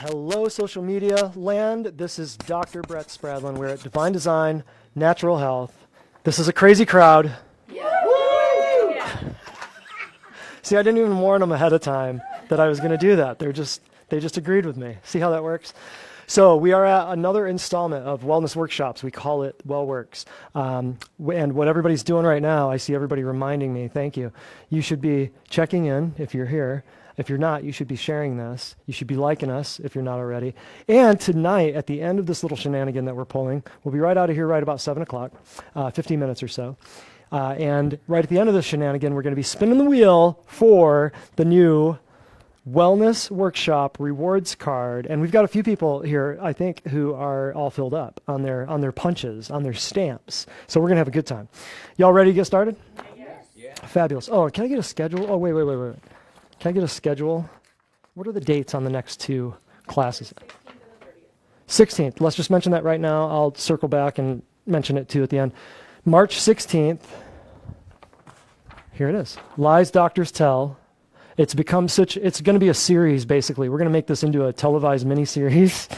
Hello, social media land. This is Dr. Brett Spradlin. We're at Divine Design, Natural Health. This is a crazy crowd. Yeah. See, I didn't even warn them ahead of time that I was going to do that. They just agreed with me. See how that works? So we are at another installment of wellness workshops. We call it WellWorks. And what everybody's doing right now, I see everybody reminding me, thank you. You should be checking in if you're here. If you're not, you should be sharing this. You should be liking us if you're not already. And tonight, at the end of this little shenanigan that we're pulling, we'll be right out of here right about 7 o'clock, 15 minutes or so. And right at the end of this shenanigan, we're going to be spinning the wheel for the new Wellness Workshop rewards card. And we've got a few people here, I think, who are all filled up on their punches, on their stamps. So we're going to have a good time. Y'all ready to get started? Yes. Yeah. Fabulous. Oh, can I get a schedule? Oh, wait. Can I get a schedule? What are the dates on the next two classes? 16th. Let's just mention that right now. I'll circle back and mention it too at the end. March 16th. Here it is. Lies Doctors Tell. It's going to be a series, basically. We're going to make this into a televised mini-series.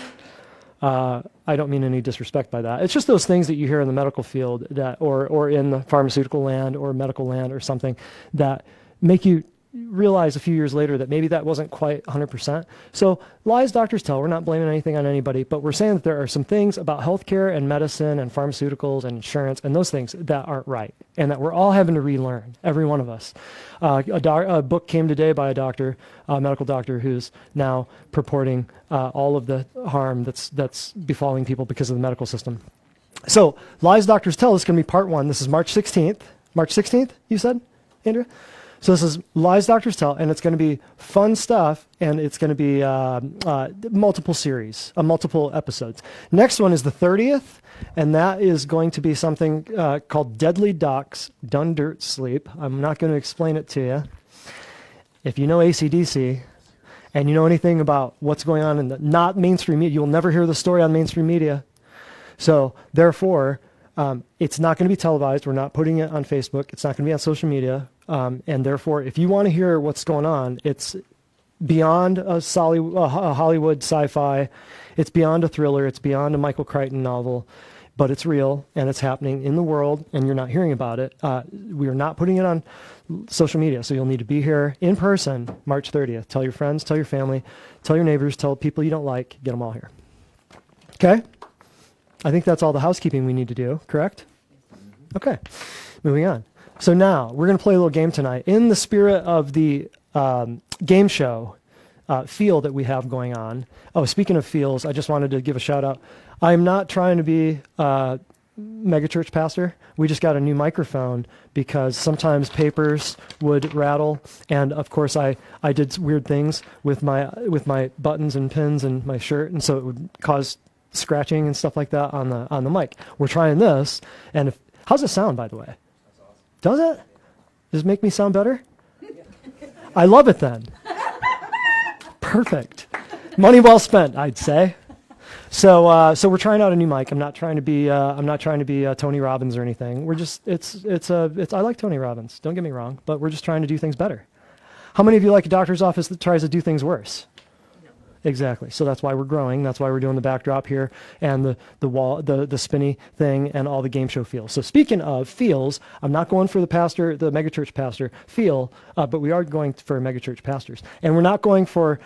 I don't mean any disrespect by that. It's just those things that you hear in the medical field that, or in the pharmaceutical land or medical land or something that make you realize a few years later that maybe that wasn't quite 100%. So lies doctors tell. We're not blaming anything on anybody, but we're saying that there are some things about healthcare and medicine and pharmaceuticals and insurance and those things that aren't right and that we're all having to relearn, every one of us. A book came today by a medical doctor who's now purporting all of the harm that's befalling people because of the medical system. So lies doctors tell is going to be part one. This is March 16th. March 16th, you said, Andrea? So this is Lies Doctors Tell, and it's going to be fun stuff, and it's going to be multiple series, multiple episodes. Next one is the 30th, and that is going to be something called Deadly Docs, Done Dirt Sleep. I'm not going to explain it to you. If you know AC/DC, and you know anything about what's going on in the not mainstream media, you'll never hear the story on mainstream media. So therefore, it's not going to be televised. We're not putting it on Facebook. It's not going to be on social media. And therefore, if you want to hear what's going on, it's beyond a Hollywood sci-fi. It's beyond a thriller. It's beyond a Michael Crichton novel. But it's real, and it's happening in the world, and you're not hearing about it. We are not putting it on social media, so you'll need to be here in person March 30th. Tell your friends, tell your family, tell your neighbors, tell people you don't like. Get them all here. Okay? I think that's all the housekeeping we need to do, correct? Okay, moving on. So now, we're going to play a little game tonight. In the spirit of the game show feel that we have going on. Oh, speaking of feels, I just wanted to give a shout out. I'm not trying to be a megachurch pastor. We just got a new microphone because sometimes papers would rattle. And of course, I did weird things with my buttons and pins and my shirt. And so it would cause scratching and stuff like that on the mic. We're trying this. And how's it sound, by the way? Does it? Does it make me sound better? I love it then. Perfect. Money well spent, I'd say. So we're trying out a new mic. I'm not trying to be Tony Robbins or anything. We're just I like Tony Robbins. Don't get me wrong, but we're just trying to do things better. How many of you like a doctor's office that tries to do things worse? Exactly. So that's why we're growing. That's why we're doing the backdrop here and the wall, the spinny thing, and all the game show feels. So speaking of feels, I'm not going for the megachurch pastor feel, but we are going for megachurch pastors, and we're not going for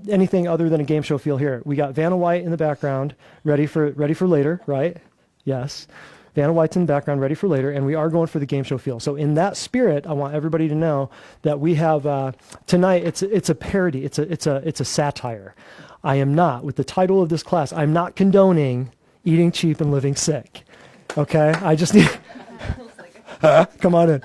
anything other than a game show feel here. We got Vanna White in the background, ready for later, right? Yes. Vanna White's in the background, ready for later, and we are going for the game show feel. So in that spirit, I want everybody to know that we have tonight. It's a parody. It's a satire. I am not, with the title of this class, I'm not condoning eating cheap and living sick. Okay, I just need. Come on in.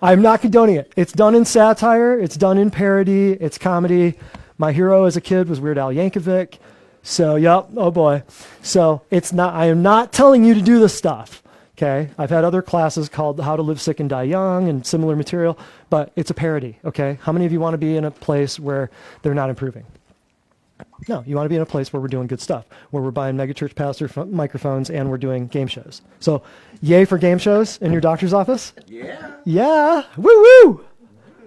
I'm not condoning it. It's done in satire. It's done in parody. It's comedy. My hero as a kid was Weird Al Yankovic. So, yep, oh boy. So it's not. I am not telling you to do this stuff. Okay, I've had other classes called How to Live Sick and Die Young and similar material, but it's a parody, okay? How many of you want to be in a place where they're not improving? No, you want to be in a place where we're doing good stuff, where we're buying megachurch pastor microphones and we're doing game shows. So, yay for game shows in your doctor's office? Yeah. Yeah, woo-woo!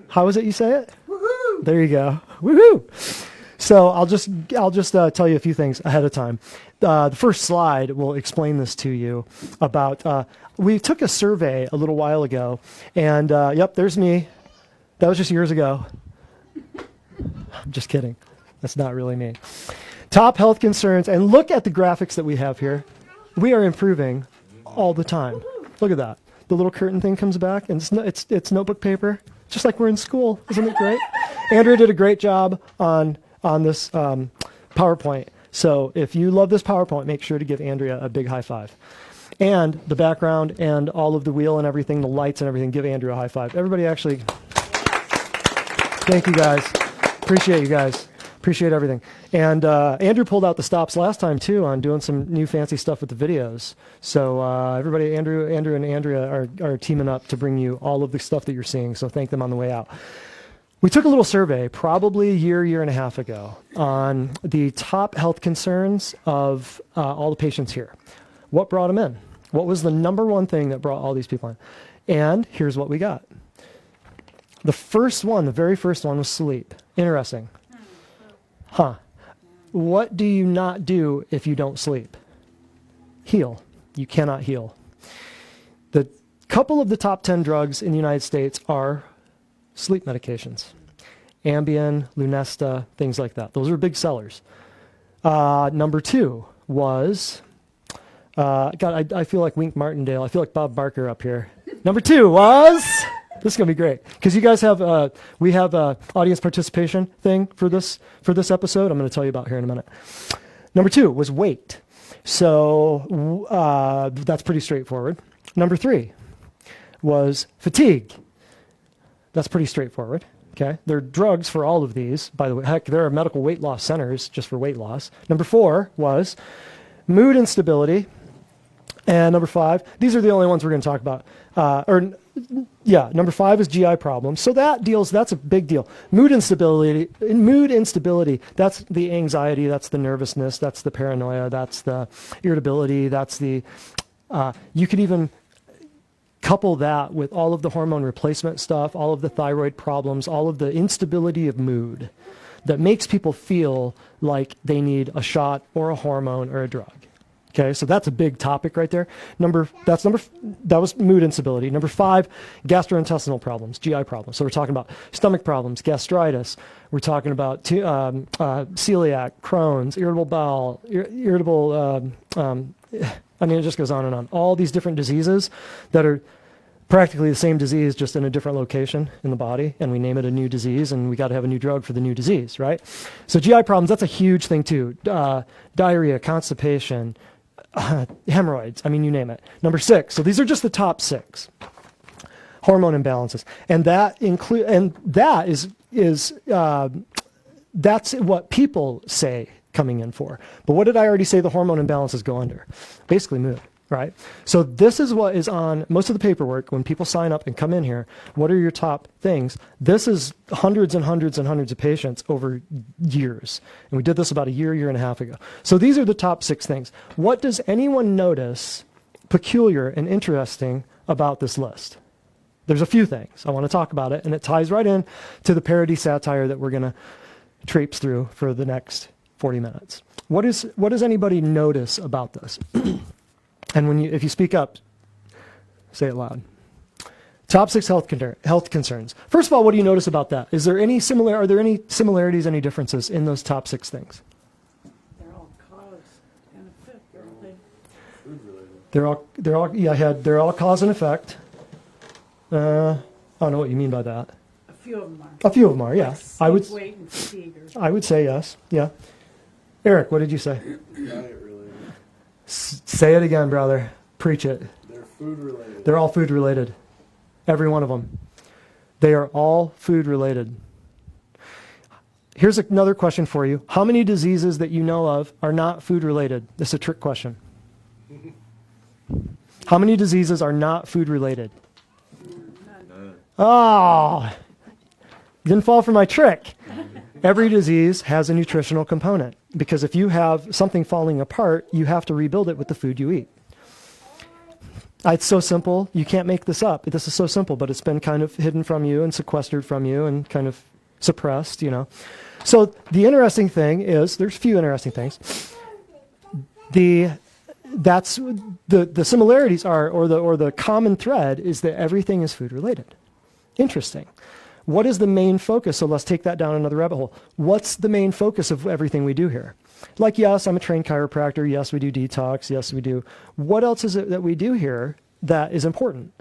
How is it you say it? Woohoo! There you go, woo-hoo! So I'll just tell you a few things ahead of time. The first slide will explain this to you about, we took a survey a little while ago, and yep, there's me. That was just years ago. I'm just kidding. That's not really me. Top health concerns, and look at the graphics that we have here. We are improving all the time. Look at that. The little curtain thing comes back, and it's notebook paper, just like we're in school. Isn't it great? Andrea did a great job on this PowerPoint. So if you love this PowerPoint, make sure to give Andrea a big high five. And the background and all of the wheel and everything, the lights and everything, give Andrea a high five. Everybody actually... Thank you, guys. Appreciate you guys. Appreciate everything. And Andrew pulled out the stops last time, too, on doing some new fancy stuff with the videos. So everybody, Andrew and Andrea are teaming up to bring you all of the stuff that you're seeing. So thank them on the way out. We took a little survey probably a year and a half ago on the top health concerns of all the patients here. What brought them in? What was the number one thing that brought all these people in? And here's what we got. The first one, the very first one was sleep. Interesting. Huh. What do you not do if you don't sleep? Heal. You cannot heal. The couple of the top 10 drugs in the United States are sleep medications. Ambien, Lunesta, things like that. Those are big sellers. Number 2 was, God, I feel like Wink Martindale. I feel like Bob Barker up here. Number 2 was... This is going to be great because you guys have we have a audience participation thing for this episode. I'm going to tell you about here in a minute. Number 2 was weight. So that's pretty straightforward. Number 3 was fatigue. That's pretty straightforward. Okay, there are drugs for all of these. By the way, heck, there are medical weight loss centers just for weight loss. Number 4 was mood instability. And number 5, these are the only ones we're going to talk about. Number 5 is GI problems. So that's a big deal. Mood instability, that's the anxiety, that's the nervousness, that's the paranoia, that's the irritability, that's the, you could even couple that with all of the hormone replacement stuff, all of the thyroid problems, all of the instability of mood that makes people feel like they need a shot or a hormone or a drug. Okay, so that's a big topic right there. That was mood instability. Number 5, gastrointestinal problems, GI problems. So we're talking about stomach problems, gastritis. We're talking about celiac, Crohn's, irritable bowel, it just goes on and on. All these different diseases that are practically the same disease, just in a different location in the body, and we name it a new disease, and we got to have a new drug for the new disease, right? So GI problems, that's a huge thing too. Diarrhea, constipation, hemorrhoids, you name it. Number 6, so these are just the top 6. Hormone imbalances. And that's what people say coming in for. But what did I already say the hormone imbalances go under? Basically mood, right? So this is what is on most of the paperwork when people sign up and come in here. What are your top things? This is hundreds and hundreds and hundreds of patients over years. And we did this about a year and a half ago. So these are the top 6 things. What does anyone notice peculiar and interesting about this list? There's a few things. I want to talk about it, and it ties right in to the parody satire that we're going to traipse through for the next 40 minutes. What does anybody notice about this? And if you speak up, say it loud. Top 6 health concerns. First of all, what do you notice about that? Are there any similarities, any differences in those top 6 things? They're all cause and effect, aren't they? Food related. They're all cause and effect. I don't know what you mean by that. A few of them are. A few of them are, yeah. Like sleep, weight, and fatigue. I would say yes, yeah. Eric, what did you say? Diet related. Say it again, brother. Preach it. They're food related. They're all food related. Every one of them. They are all food related. Here's another question for you. How many diseases that you know of are not food related? This is a trick question. How many diseases are not food related? None. Oh, didn't fall for my trick. Every disease has a nutritional component because if you have something falling apart, you have to rebuild it with the food you eat. It's so simple. You can't make this up. This is so simple, but it's been kind of hidden from you and sequestered from you and kind of suppressed, So the interesting thing is, there's a few interesting things. The similarities are, or the common thread is that everything is food related. Interesting. What is the main focus? So let's take that down another rabbit hole. What's the main focus of everything we do here? Like, yes, I'm a trained chiropractor. Yes, we do detox. Yes, we do. What else is it that we do here that is important?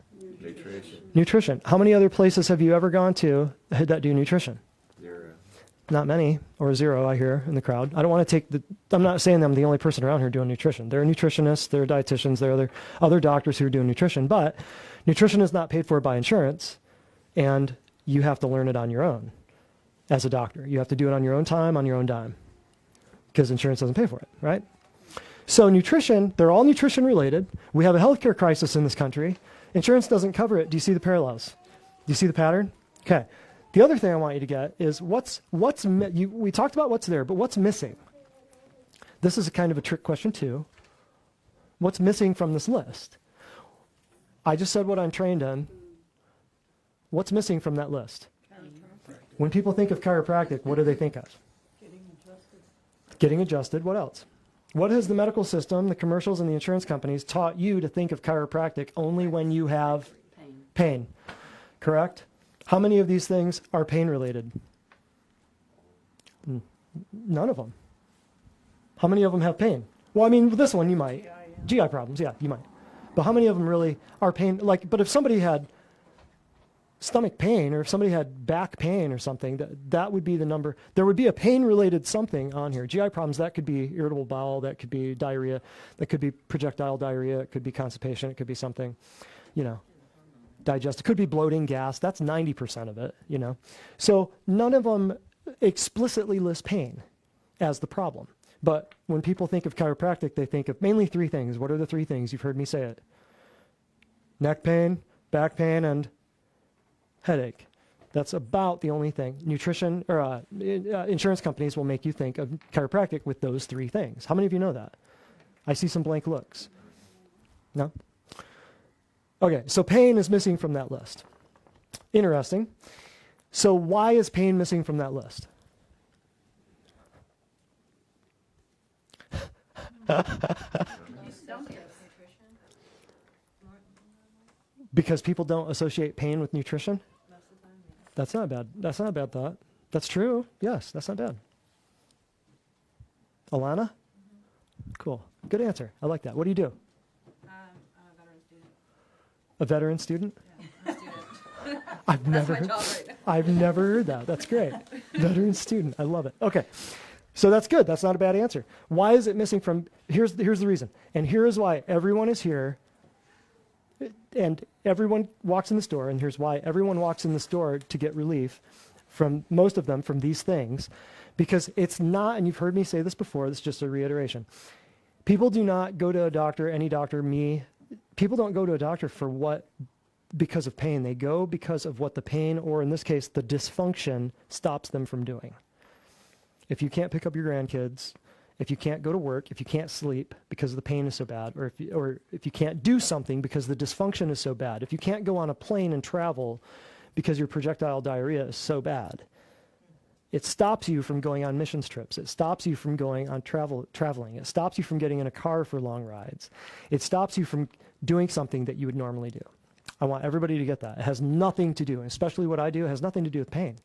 Nutrition. How many other places have you ever gone to that do nutrition? Zero. Not many, or zero, I hear in the crowd. I don't want to I'm not saying I'm the only person around here doing nutrition. There are nutritionists, there are dietitians, there are other doctors who are doing nutrition, but nutrition is not paid for by insurance, and you have to learn it on your own as a doctor. You have to do it on your own time, on your own dime, because insurance doesn't pay for it, right? So nutrition, they're all nutrition related. We have a healthcare crisis in this country. Insurance doesn't cover it. Do you see the parallels? Do you see the pattern? Okay. The other thing I want you to get is we talked about what's there, but what's missing? This is a kind of a trick question too. What's missing from this list? I just said what I'm trained in. What's missing from that list? When people think of chiropractic, what do they think of? Getting adjusted. What else? What has the medical system, the commercials, and the insurance companies taught you to think of chiropractic only when you have pain? Correct? How many of these things are pain related? None of them. How many of them have pain? Well, I mean, this one you might. GI problems, yeah, you might. But how many of them really are pain? But if somebody had stomach pain, or if somebody had back pain or something, that would be the number. There would be a pain-related something on here. GI problems, that could be irritable bowel, that could be diarrhea, that could be projectile diarrhea, it could be constipation, it could be something, digest. It could be bloating, gas. That's 90% of it, So none of them explicitly list pain as the problem. But when people think of chiropractic, they think of mainly three things. What are the three things? You've heard me say it. Neck pain, back pain, and headache. That's about the only thing. Nutrition or insurance companies will make you think of chiropractic with those three things. How many of you know that? I see some blank looks. No? Okay, so pain is missing from that list. Interesting. So why is pain missing from that list? Because people don't associate pain with nutrition? That's not bad. That's not a bad thought. That's true. Yes, that's not bad. Alana? Cool. Good answer. I like that. What do you do? I'm a veteran student. A veteran student? Yeah, I'm a student. I've never That's my job right now. I've never heard that. That's great. Veteran student. I love it. Okay. So that's good. That's not a bad answer. Why is it missing from, here's the reason. And here is why everyone is here and everyone walks in this door, and here's why everyone walks in this door to get relief from most of them from these things, because it's not, and you've heard me say this before, this is just a reiteration. People do not go to a doctor, any doctor, me. People don't go to a doctor because of pain. They go because of what the pain, or in this case, the dysfunction, stops them from doing. If you can't pick up your grandkids, if you can't go to work, if you can't sleep because the pain is so bad, or if you can't do something because the dysfunction is so bad, if you can't go on a plane and travel because your projectile diarrhea is so bad, it stops you from going on missions trips. It stops you from going on traveling. It stops you from getting in a car for long rides. It stops you from doing something that you would normally do. I want everybody to get that. It has nothing to do, and especially what I do, it has nothing to do with pain.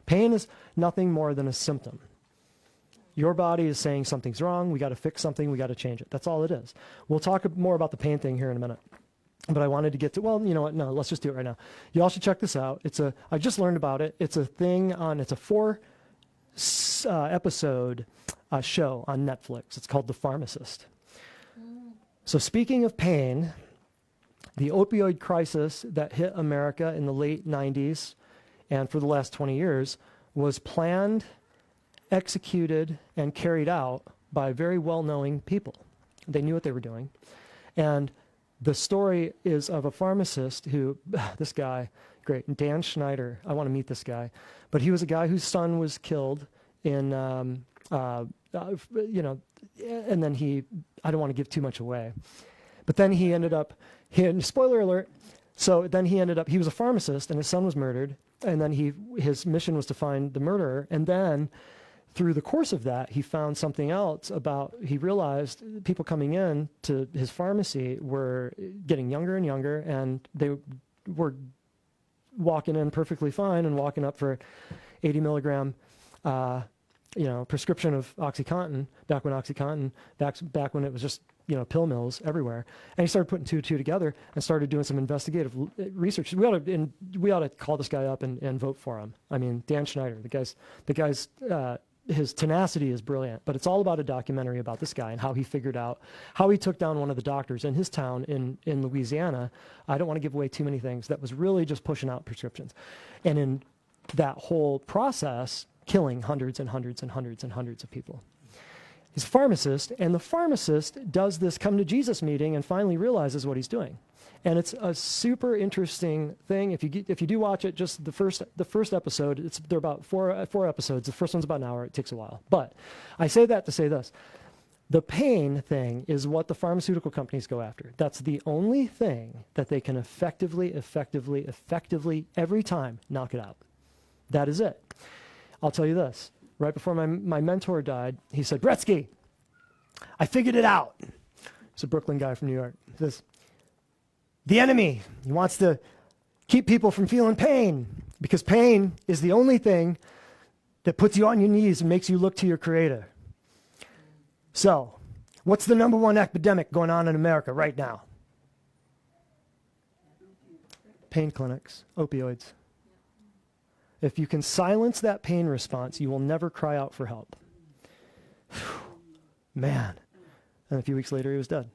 Pain is nothing more than a symptom. Your body is saying something's wrong, we got to fix something, we got to change it. That's all it is. We'll talk more about the pain thing here in a minute. But I wanted to get to, well, you know what, no, let's just do it right now. You all should check this out. I just learned about it. It's a 4 episode show on Netflix. It's called The Pharmacist. So speaking of pain, the opioid crisis that hit America in the late 90s and for the last 20 years was planned, executed, and carried out by very well-knowing people. They knew what they were doing. And the story is of a pharmacist who, this guy, great, Dan Schneider, I want to meet this guy. But he was a guy whose son was killed in, and then I don't want to give too much away. But then he ended up, spoiler alert, so then he was a pharmacist and his son was murdered. his mission was to find the murderer. And then through the course of that, he found something else he realized people coming in to his pharmacy were getting younger and younger, and they were walking in perfectly fine and walking up for 80 milligram, prescription of OxyContin, back when it was just, pill mills everywhere. And he started putting two and two together and started doing some investigative research. We ought to call this guy up and vote for him. I mean, Dan Schneider, the guy's, his tenacity is brilliant, but it's all about a documentary about this guy and how he figured out how he took down one of the doctors in his town in Louisiana. I don't want to give away too many things. That was really just pushing out prescriptions. And in that whole process, killing hundreds and hundreds and hundreds and hundreds of people. He's a pharmacist, and the pharmacist does this come to Jesus meeting and finally realizes what he's doing. And it's a super interesting thing. If you do watch it, just the first episode, they're about four episodes. The first one's about an hour. It takes a while. But I say that to say this. The pain thing is what the pharmaceutical companies go after. That's the only thing that they can effectively, every time knock it out. That is it. I'll tell you this. Right before my mentor died, he said, "Bretsky, I figured it out." He's a Brooklyn guy from New York. He says, "The enemy, he wants to keep people from feeling pain, because pain is the only thing that puts you on your knees and makes you look to your creator. So, what's the number one epidemic going on in America right now? Pain clinics, opioids. If you can silence that pain response, you will never cry out for help." Man. And a few weeks later, he was dead.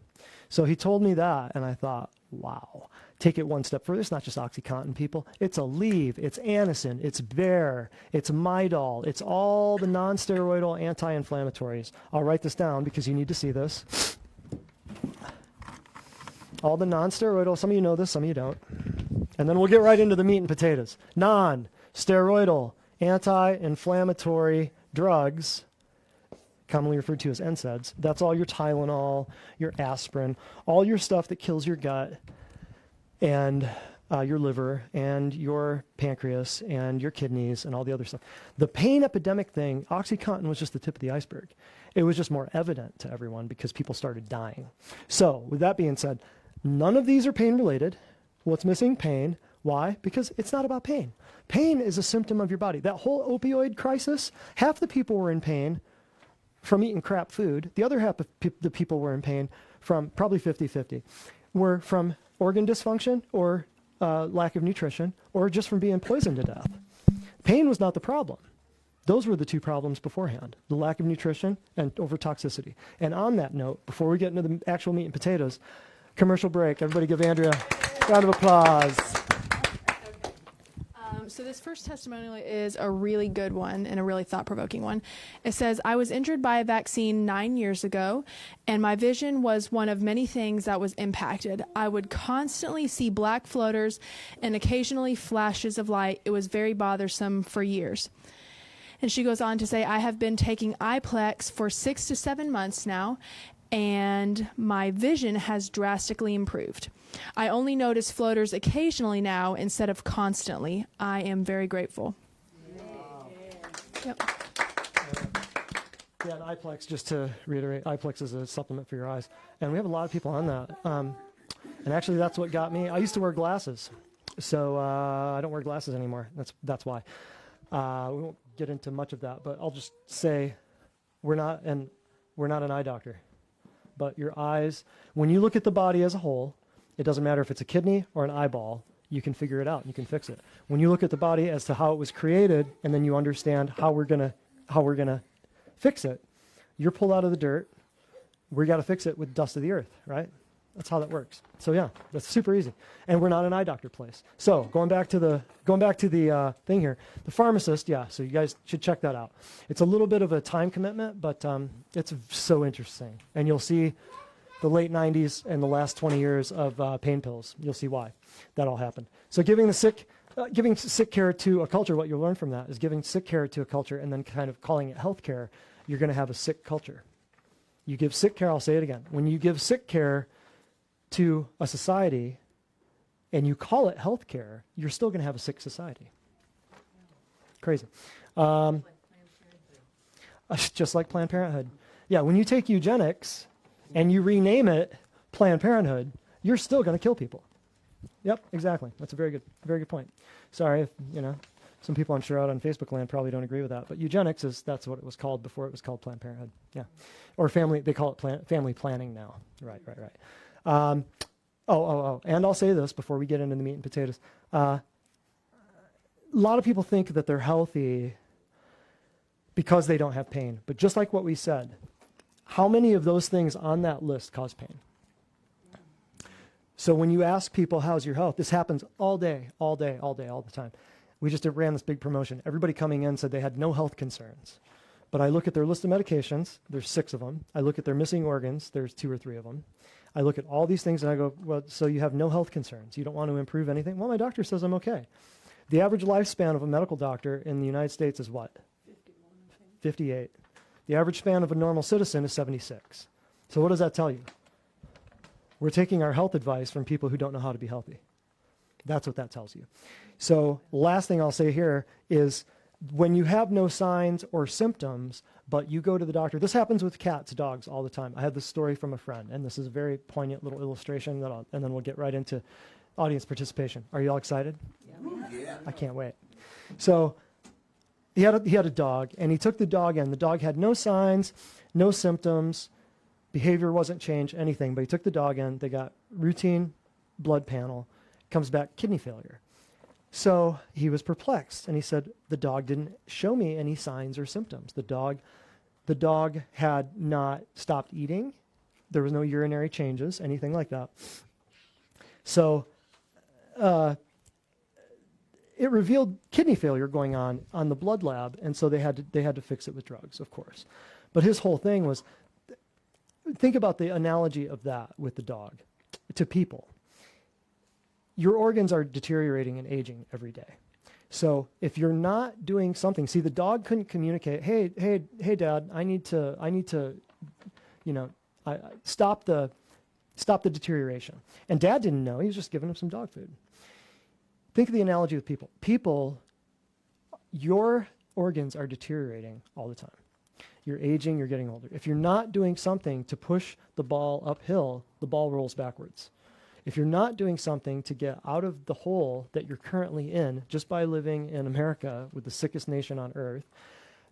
So he told me that, and I thought, wow. Take it one step further. It's not just OxyContin, people. It's Aleve, it's Anacin, it's Bayer, it's Midol, it's all the non-steroidal anti-inflammatories. I'll write this down because you need to see this. All the non-steroidal, some of you know this, some of you don't. And then we'll get right into the meat and potatoes. Non-steroidal anti-inflammatory drugs, commonly referred to as NSAIDs. That's all your Tylenol, your aspirin, all your stuff that kills your gut and your liver and your pancreas and your kidneys and all the other stuff. The pain epidemic thing, OxyContin was just the tip of the iceberg. It was just more evident to everyone because people started dying. So with that being said, none of these are pain related. What's missing? Pain. Why? Because it's not about pain. Pain is a symptom of your body. That whole opioid crisis, half the people were in pain from eating crap food. The other half of the people were in pain from, probably 50-50, were from organ dysfunction or lack of nutrition or just from being poisoned to death. Pain was not the problem. Those were the two problems beforehand, the lack of nutrition and overtoxicity. And on that note, before we get into the actual meat and potatoes, commercial break. Everybody give Andrea a round of applause. So this first testimonial is a really good one and a really thought-provoking one. It says, "I was injured by a vaccine 9 years ago, and my vision was one of many things that was impacted. I would constantly see black floaters and occasionally flashes of light. It was very bothersome for years." And she goes on to say, "I have been taking iPlex for 6 to 7 months now, and my vision has drastically improved. I only notice floaters occasionally now instead of constantly. I am very grateful." Yep. Yeah, and iPlex, just to reiterate, iPlex is a supplement for your eyes. And we have a lot of people on that. And actually, that's what got me. I used to wear glasses. So I don't wear glasses anymore. That's why. We won't get into much of that, but I'll just say we're not an eye doctor. But your eyes, when you look at the body as a whole, it doesn't matter if it's a kidney or an eyeball, you can figure it out. You can fix it. When you look at the body as to how it was created, and then you understand how we're gonna fix it, you're pulled out of the dirt. We got to fix it with dust of the earth, right? That's how that works. So yeah, that's super easy. And we're not an eye doctor place. So going back to the thing here, the pharmacist, yeah. So you guys should check that out. It's a little bit of a time commitment, but it's so interesting. And you'll see the late 90s and the last 20 years of pain pills. You'll see why that all happened. So giving sick care to a culture, what you'll learn from that is giving sick care to a culture and then kind of calling it health care, you're going to have a sick culture. You give sick care, I'll say it again. When you give sick care to a society and you call it health care, you're still going to have a sick society. Crazy. Just like Planned Parenthood. Yeah, when you take eugenics and you rename it Planned Parenthood, you're still going to kill people. Yep, exactly. That's a very good point. Sorry if, some people I'm sure out on Facebook land probably don't agree with that, but eugenics that's what it was called before it was called Planned Parenthood. Yeah. Or they call it family planning now. Right. And I'll say this before we get into the meat and potatoes. A lot of people think that they're healthy because they don't have pain. But just like what we said, how many of those things on that list cause pain? So when you ask people, how's your health? This happens all day, all the time. We just ran this big promotion. Everybody coming in said they had no health concerns. But I look at their list of medications, there's 6 of them. I look at their missing organs, there's 2 or 3 of them. I look at all these things and I go, well, so you have no health concerns. You don't want to improve anything? Well, my doctor says I'm okay. The average lifespan of a medical doctor in the United States is what? 58. The average span of a normal citizen is 76. So what does that tell you? We're taking our health advice from people who don't know how to be healthy. That's what that tells you. So last thing I'll say here is when you have no signs or symptoms, but you go to the doctor, this happens with cats, dogs all the time. I had this story from a friend, and this is a very poignant little illustration, and then we'll get right into audience participation. Are you all excited? Yeah. I can't wait. So he had a dog, and he took the dog in. The dog had no signs, no symptoms, behavior wasn't changed, anything, but he took the dog in. They got routine blood panel, comes back kidney failure. So he was perplexed, and he said, the dog didn't show me any signs or symptoms. The dog had not stopped eating. There was no urinary changes, anything like that. So it revealed kidney failure going on the blood lab, and so they had to fix it with drugs, of course. But his whole thing was, think about the analogy of that with the dog to people. Your organs are deteriorating and aging every day. So if you're not doing something, see, the dog couldn't communicate, hey, Dad, I need to, stop the deterioration. And Dad didn't know. He was just giving him some dog food. Think of the analogy with people. People, your organs are deteriorating all the time. You're aging, you're getting older. If you're not doing something to push the ball uphill, the ball rolls backwards. If you're not doing something to get out of the hole that you're currently in, just by living in America with the sickest nation on earth,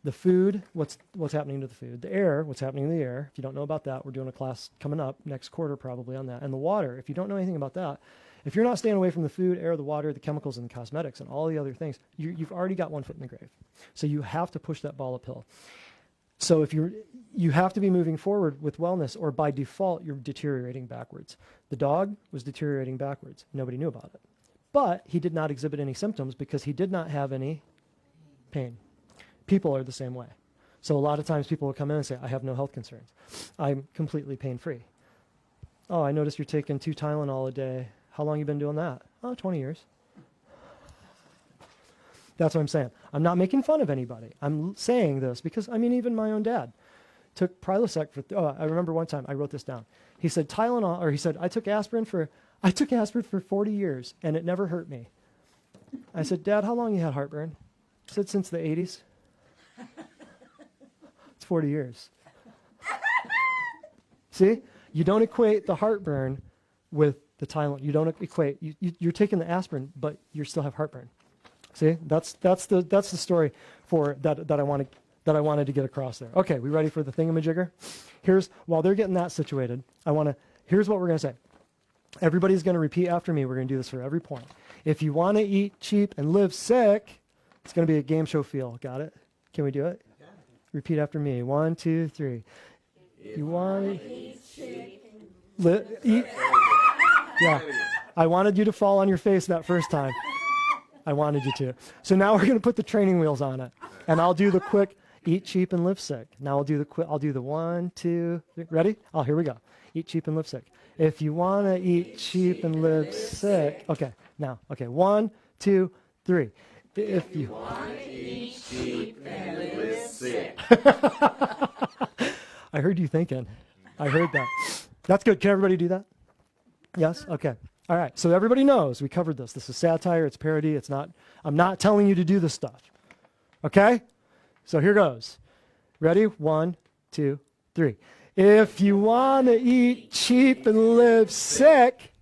the food, what's happening to the food? The air, what's happening to the air? If you don't know about that, we're doing a class coming up next quarter probably on that. And the water, if you don't know anything about that, if you're not staying away from the food, air, the water, the chemicals, and the cosmetics, and all the other things, you've already got one foot in the grave. So you have to push that ball uphill. So if you have to be moving forward with wellness, or by default, you're deteriorating backwards. The dog was deteriorating backwards. Nobody knew about it. But he did not exhibit any symptoms because he did not have any pain. People are the same way. So a lot of times people will come in and say, I have no health concerns. I'm completely pain-free. Oh, I noticed you're taking 2 Tylenol a day. How long you been doing that? Oh, 20 years. That's what I'm saying. I'm not making fun of anybody. I'm saying this because, even my own dad took Prilosec I remember one time, I wrote this down. He said Tylenol, or he said, I took aspirin for 40 years and it never hurt me. I said, Dad, how long you had heartburn? He said, since the 80s. It's 40 years. See, you don't equate the heartburn with the Tylenol. You don't equate, you're taking the aspirin, but you still have heartburn. See, that's the story for that I wanted to get across there. Okay, we ready for the thingamajigger? While they're getting that situated, here's what we're going to say. Everybody's going to repeat after me. We're going to do this for every point. If you want to eat cheap and live sick, it's going to be a game show feel. Got it? Can we do it? Repeat after me. 1, 2, 3. You want to eat cheap eat. Yeah, I wanted you to fall on your face that first time. I wanted you to. So now we're going to put the training wheels on it. And I'll do the quick eat cheap and live sick. Now I'll do the 1, 2, 3. Ready? Oh, here we go. Eat cheap and live sick. If you want to eat cheap and live sick. Okay, now. Okay, 1, 2, 3. If you want to eat cheap and live sick. I heard you thinking. I heard that. That's good. Can everybody do that? Yes? Okay. All right, so everybody knows we covered this. This is satire, it's parody, I'm not telling you to do this stuff. Okay? So here goes. Ready? 1, 2, 3. If you want to eat cheap and live sick,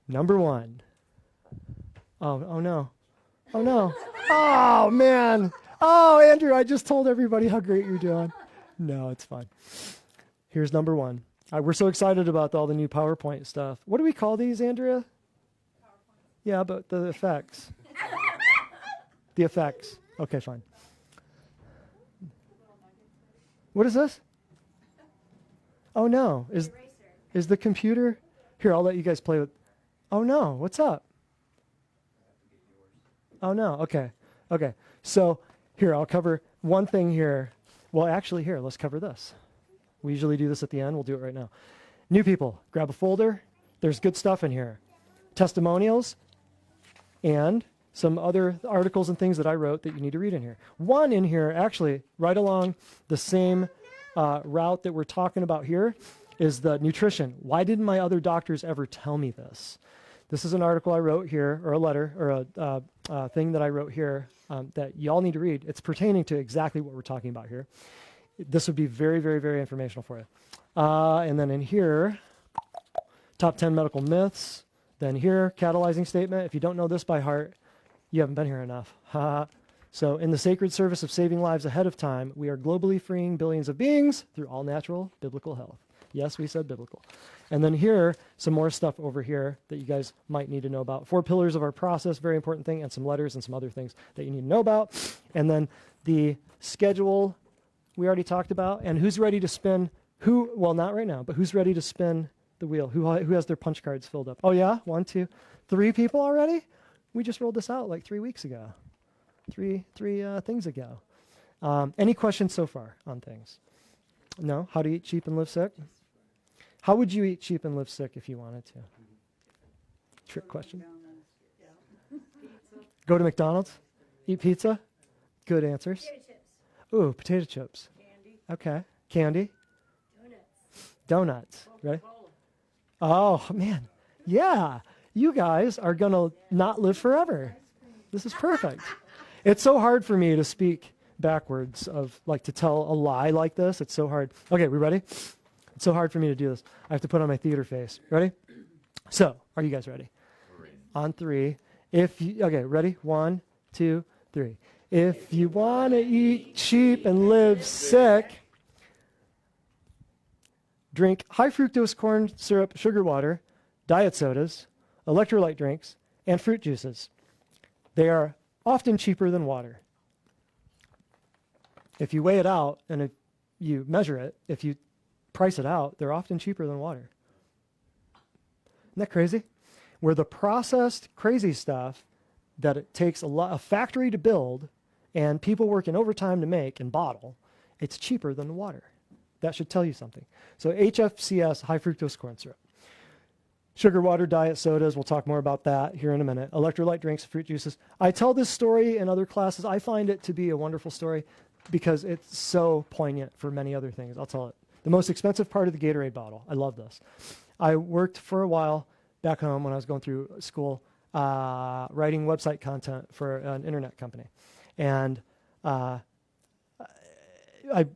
number 1. Oh no. Oh no. Oh man. Oh, Andrew, I just told everybody how great you're doing. No, it's fine. Here's number 1. We're so excited about all the new PowerPoint stuff. What do we call these, Andrea? Yeah, but the effects. The effects. Okay, fine. What is this? Oh no. Is the computer? Here, I'll let you guys play with. Oh no, what's up? Oh no, okay. Okay. So here, I'll cover one thing here. Well, actually here, let's cover this. We usually do this at the end. We'll do it right now. New people, grab a folder. There's good stuff in here. Testimonials and some other articles and things that I wrote that you need to read in here. One in here, actually, right along the same route that we're talking about here, is the nutrition. Why didn't my other doctors ever tell me this? This is an article I wrote here, or a letter, or a thing that I wrote here that y'all need to read. It's pertaining to exactly what we're talking about here. This would be very, very, very informational for you. And then in here, top 10 medical myths. Then here, catalyzing statement. If you don't know this by heart, you haven't been here enough. So in the sacred service of saving lives ahead of time, we are globally freeing billions of beings through all natural biblical health. Yes, we said biblical. And then here, some more stuff over here that you guys might need to know about. 4 pillars of our process, very important thing, and some letters and some other things that you need to know about. And then the schedule we already talked about. And who's ready to spin, well, not right now, but who's ready to spin the wheel? Who has their punch cards filled up? Oh, yeah? 1, 2, 3 people already? We just rolled this out like 3 weeks ago. Three things ago. Any questions so far on things? No? How to eat cheap and live sick? How would you eat cheap and live sick if you wanted to? Trick question. Go to McDonald's? Eat pizza? Good answers. Potato chips. Ooh, potato chips. Candy. Okay. Candy? Donuts. Right? Coca-Cola. Oh, man. Yeah. You guys are going to not live forever. This is perfect. It's so hard for me to speak backwards to tell a lie like this. It's so hard. Okay, we ready? It's so hard for me to do this. I have to put on my theater face. Ready? So, are you guys ready? On 3. Okay, ready? 1, 2, 3. If you want to eat cheap and live sick, drink high fructose corn syrup, sugar water, diet sodas, electrolyte drinks, and fruit juices. They are often cheaper than water. If you weigh it out and if you measure it, if you price it out, they're often cheaper than water. Isn't that crazy? Where the processed crazy stuff that it takes a factory to build and people working overtime to make and bottle, it's cheaper than water. That should tell you something. So HFCS, high fructose corn syrup. Sugar water, diet sodas, we'll talk more about that here in a minute. Electrolyte drinks, fruit juices. I tell this story in other classes. I find it to be a wonderful story because it's so poignant for many other things. I'll tell it. The most expensive part of the Gatorade bottle. I love this. I worked for a while back home when I was going through school writing website content for an internet company. And I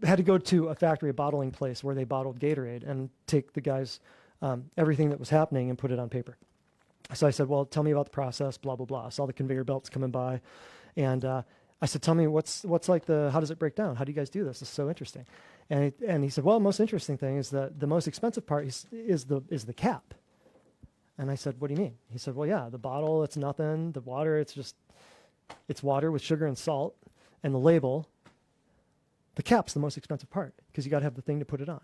had to go to a factory, a bottling place where they bottled Gatorade and take the guys' everything that was happening and put it on paper. So I said, well, tell me about the process, blah, blah, blah. I saw the conveyor belts coming by. And I said, tell me what's like how does it break down? How do you guys do this? This is so interesting. And he said, well, the most interesting thing is that the most expensive part is the cap. And I said, what do you mean? He said, well, yeah, the bottle, it's nothing. The water, it's water with sugar and salt. And the label, the cap's the most expensive part because you got to have the thing to put it on.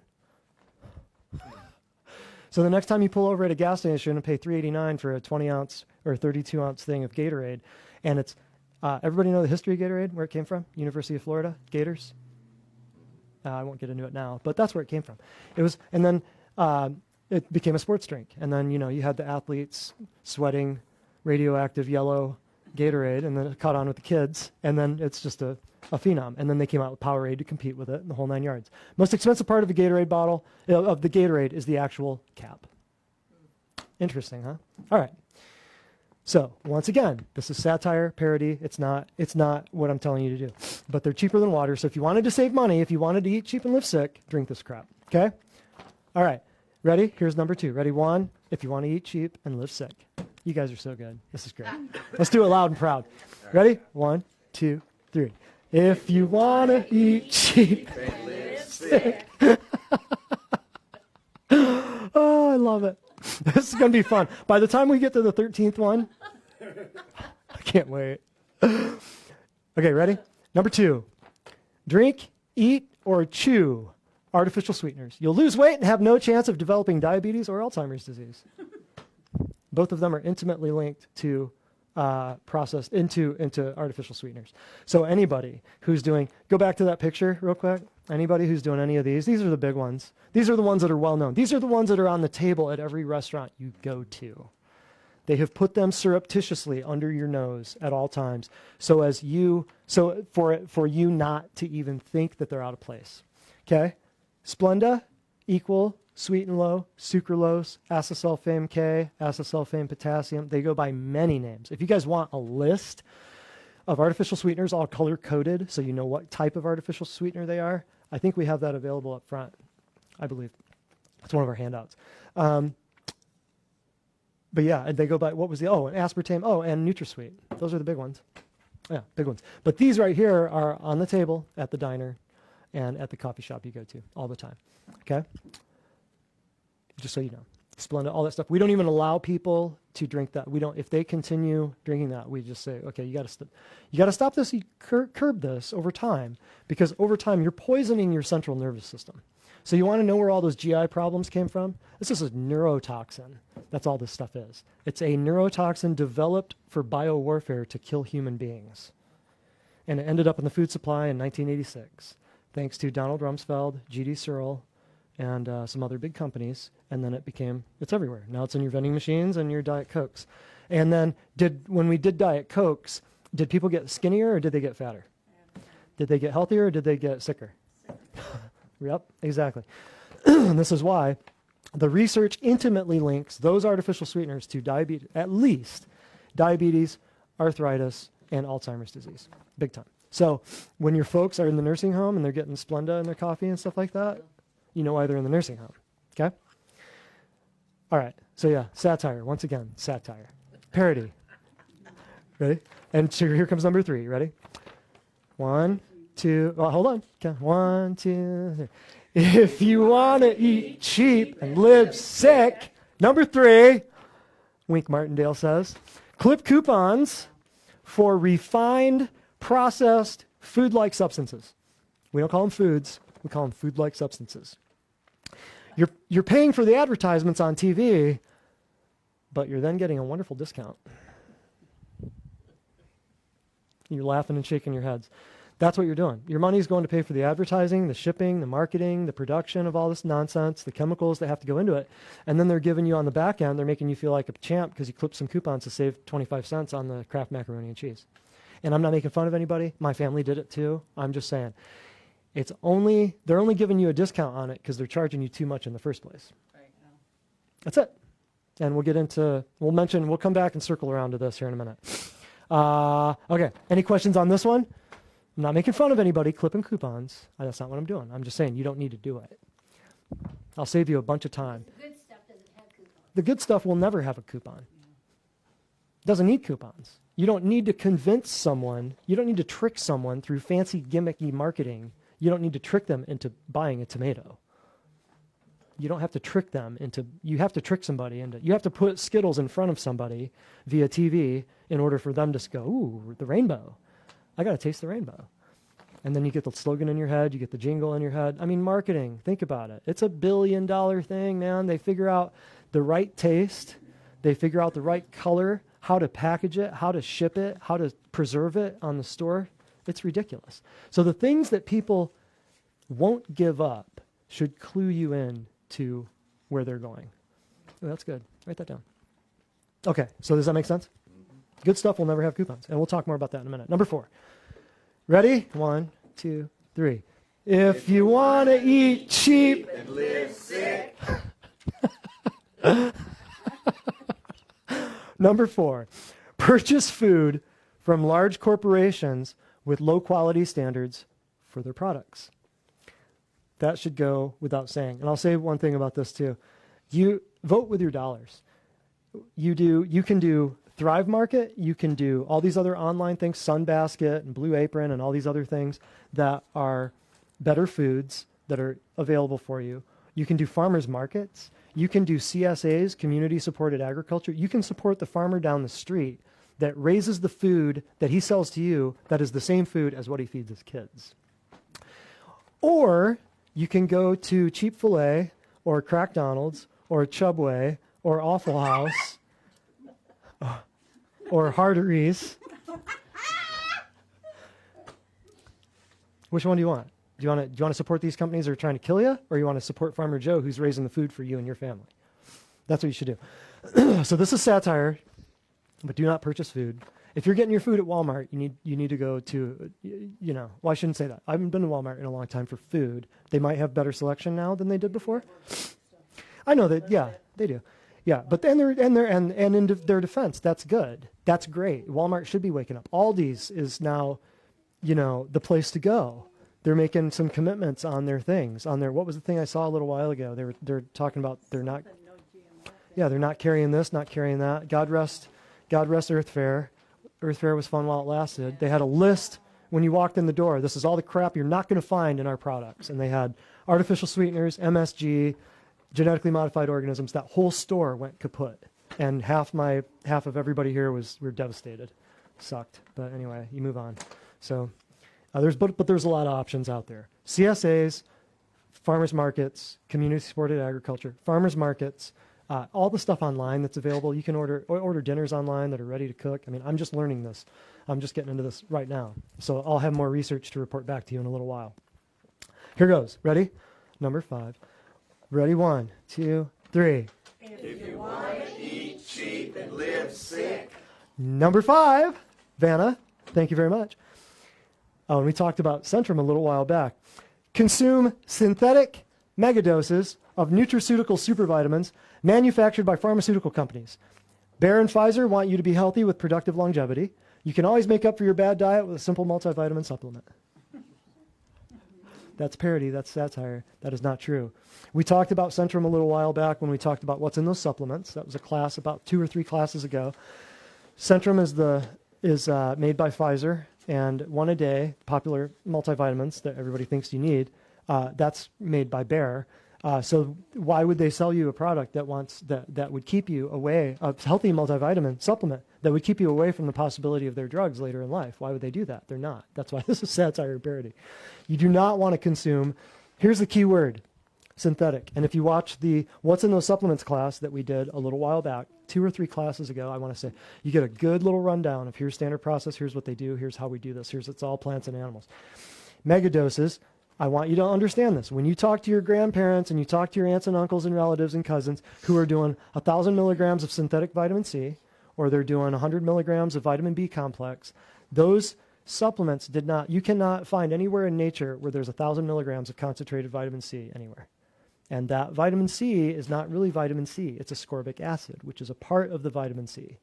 So the next time you pull over at a gas station and pay $3.89 for a 20-ounce or 32-ounce thing of Gatorade, and it's everybody know the history of Gatorade, where it came from? University of Florida, Gators. I won't get into it now, but that's where it came from. And then it became a sports drink, and then you had the athletes sweating radioactive yellow Gatorade, and then it caught on with the kids, and then it's just a phenom. And then they came out with Powerade to compete with it, and the whole 9 yards. Most expensive part of the Gatorade bottle, of the Gatorade, is the actual cap. Interesting, huh? All right. So once again, this is satire, parody. It's not what I'm telling you to do. But they're cheaper than water. So if you wanted to save money, if you wanted to eat cheap and live sick, drink this crap. Okay? All right. Ready? Here's number 2. Ready? 1, if you want to eat cheap and live sick. You guys are so good. This is great. Let's do it loud and proud. Ready? 1, 2, 3. If you want to eat cheap and live sick. Oh, I love it. This is going to be fun. By the time we get to the 13th one, I can't wait. Okay, ready? Number 2. Drink, eat, or chew artificial sweeteners. You'll lose weight and have no chance of developing diabetes or Alzheimer's disease. Both of them are intimately linked to processed into artificial sweeteners. So anybody who's doing, go back to that picture real quick. Anybody who's doing any of these are the big ones. These are the ones that are well known. These are the ones that are on the table at every restaurant you go to. They have put them surreptitiously under your nose at all times, so for you not to even think that they're out of place. Okay, Splenda, equal, sweet and low, sucralose, acesulfame K, acesulfame potassium. They go by many names. If you guys want a list of artificial sweeteners, all color-coded, so you know what type of artificial sweetener they are, I think we have that available up front, I believe. It's one of our handouts. But yeah, and they go by, what was the, and aspartame, and NutraSweet. Those are the big ones. Yeah, big ones. But these right here are on the table at the diner and at the coffee shop you go to all the time. Okay? Just so you know. Splenda, all that stuff. We don't even allow people to drink that. We don't, if they continue drinking that, we just say, okay, you got to stop this, you curb this over time, because over time you're poisoning your central nervous system. So you want to know where all those GI problems came from? This is a neurotoxin. That's all this stuff is. It's a neurotoxin developed for biowarfare to kill human beings. And it ended up in the food supply in 1986, thanks to Donald Rumsfeld, G.D. Searle, and some other big companies. And then it's everywhere. Now it's in your vending machines and your Diet Cokes. And then when we did Diet Cokes, did people get skinnier or did they get fatter? Did they get healthier or did they get sicker? Yep, exactly. This is why the research intimately links those artificial sweeteners to diabetes, at least diabetes, arthritis, and Alzheimer's disease. Big time. So when your folks are in the nursing home and they're getting Splenda in their coffee and stuff like that, you know why they're in the nursing home. Okay? All right. So yeah, satire. Once again, satire. Parody. Ready? And so here comes number 3. Ready? 1, 2, hold on. Okay. 1, 2, 3. If you want to eat cheap and live sick, number 3, Wink Martindale says, clip coupons for refined, processed, food-like substances. We don't call them foods. We call them food-like substances. You're paying for the advertisements on TV, but you're then getting a wonderful discount. You're laughing and shaking your heads. That's what you're doing. Your money is going to pay for the advertising, the shipping, the marketing, the production of all this nonsense, the chemicals that have to go into it. And then they're giving you on the back end, they're making you feel like a champ because you clipped some coupons to save 25 cents on the Kraft macaroni and cheese. And I'm not making fun of anybody. My family did it too. I'm just saying. They're only giving you a discount on it because they're charging you too much in the first place. Right, yeah. That's it. And we'll come back and circle around to this here in a minute. Okay, any questions on this one? I'm not making fun of anybody clipping coupons. That's not what I'm doing. I'm just saying you don't need to do it. I'll save you a bunch of time. The good stuff doesn't have coupons. The good stuff will never have a coupon. It doesn't need coupons. You don't need to convince someone. You don't need to trick someone through fancy gimmicky marketing. You don't need to trick them into buying a tomato. You don't have to trick them you have to trick somebody you have to put Skittles in front of somebody via TV in order for them to go, ooh, the rainbow. I got to taste the rainbow. And then you get the slogan in your head, you get the jingle in your head. I mean, marketing, think about it. It's $1 billion thing, man. They figure out the right taste. They figure out the right color, how to package it, how to ship it, how to preserve it on the store. It's ridiculous. So the things that people won't give up should clue you in to where they're going. Oh, that's good. Write that down. Okay, so does that make sense? Good stuff will never have coupons. And we'll talk more about that in a minute. Number 4. Ready? 1, 2, 3. If you want to eat cheap and live sick. Number 4. purchase food from large corporations with low quality standards for their products. That should go without saying. And I'll say one thing about this too. You vote with your dollars. You can do Thrive Market, you can do all these other online things, Sunbasket and Blue Apron and all these other things that are better foods that are available for you. You can do farmers markets. You can do CSAs, community supported agriculture. You can support the farmer down the street that raises the food that he sells to you that is the same food as what he feeds his kids. Or you can go to Chick-fil-A or Crackdonald's or Chubway or Awful House or Harderies. Which one do you want? Do you want to support these companies that are trying to kill you, or you want to support Farmer Joe who's raising the food for you and your family? That's what you should do. So this is satire, but do not purchase food. If you're getting your food at Walmart, you need to go to, well, I shouldn't say that. I haven't been to Walmart in a long time for food. They might have better selection now than they did before. I know that, yeah, they do. Yeah, but then in their defense, that's good. That's great. Walmart should be waking up. Aldi's is now, the place to go. They're making some commitments on their things. What was the thing I saw a little while ago? They're talking about they're not carrying this, not carrying that. God rest Earth Fair. Earth Fair was fun while it lasted. They had a list when you walked in the door. This is all the crap you're not going to find in our products. And they had artificial sweeteners, MSG, genetically modified organisms. That whole store went kaput. And half of everybody here were devastated. Sucked. But anyway, you move on. So there's a lot of options out there. CSAs, farmers markets, community supported agriculture, farmers markets, all the stuff online that's available. You can order dinners online that are ready to cook. I mean, I'm just learning this. I'm just getting into this right now. So I'll have more research to report back to you in a little while. Here goes. Ready? Number 5. Ready? 1, 2, 3. If you want to eat cheap and live sick. Number 5. Vanna, thank you very much. And we talked about Centrum a little while back. Consume synthetic megadoses of nutraceutical supervitamins manufactured by pharmaceutical companies. Bayer and Pfizer want you to be healthy with productive longevity. You can always make up for your bad diet with a simple multivitamin supplement. That's parody. That's satire. That is not true. We talked about Centrum a little while back when we talked about what's in those supplements. That was a class about 2 or 3 classes ago. Centrum is made by Pfizer, and one a day, popular multivitamins that everybody thinks you need, that's made by Bayer. So why would they sell you a product that would keep you away, a healthy multivitamin supplement that would keep you away from the possibility of their drugs later in life? Why would they do that? They're not. That's why this is satire parody. You do not want to consume, here's the key word, synthetic. And if you watch the What's in Those Supplements class that we did a little while back, 2 or 3 classes ago, I want to say, you get a good little rundown of here's standard process, here's what they do, here's how we do this, it's all plants and animals. Megadoses, I want you to understand this. When you talk to your grandparents and you talk to your aunts and uncles and relatives and cousins who are doing 1,000 milligrams of synthetic vitamin C, or they're doing 100 milligrams of vitamin B complex, those supplements you cannot find anywhere in nature where there's 1,000 milligrams of concentrated vitamin C anywhere. And that vitamin C is not really vitamin C. It's ascorbic acid, which is a part of the vitamin C.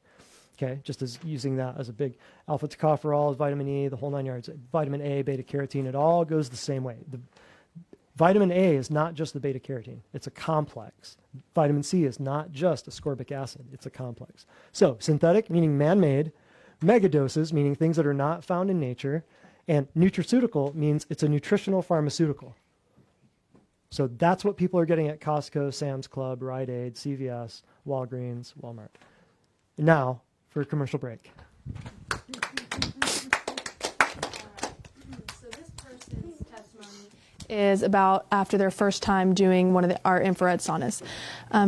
Okay, just as using that as a big alpha tocopherol, vitamin E, the whole 9 yards, vitamin A, beta carotene, it all goes the same way. The vitamin A is not just the beta carotene. It's a complex. Vitamin C is not just ascorbic acid. It's a complex. So synthetic, meaning man-made, megadoses, meaning things that are not found in nature, and nutraceutical means it's a nutritional pharmaceutical. So that's what people are getting at Costco, Sam's Club, Rite Aid, CVS, Walgreens, Walmart. Now, for a commercial break. So this person's testimony is about after their first time doing one of our infrared saunas.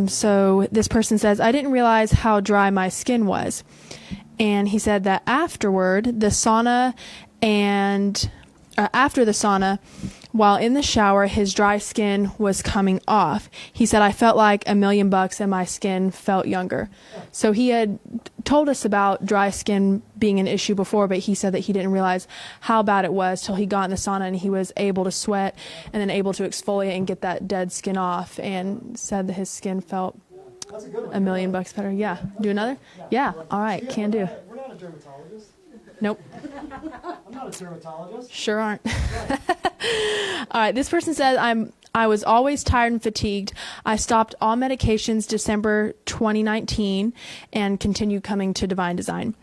So this person says, I didn't realize how dry my skin was. And he said that afterward, the sauna after the sauna, while in the shower, his dry skin was coming off. He said, I felt like $1,000,000 and my skin felt younger. So he had told us about dry skin being an issue before, but he said that he didn't realize how bad it was till he got in the sauna and he was able to sweat and then able to exfoliate and get that dead skin off, and said that his skin felt $1,000,000 better. Yeah. Do another? Yeah. All right. Can do. We're not a dermatologist. Nope. I'm not a dermatologist. Sure aren't. All right. This person says, I was always tired and fatigued. I stopped all medications December 2019 and continued coming to Divine Design.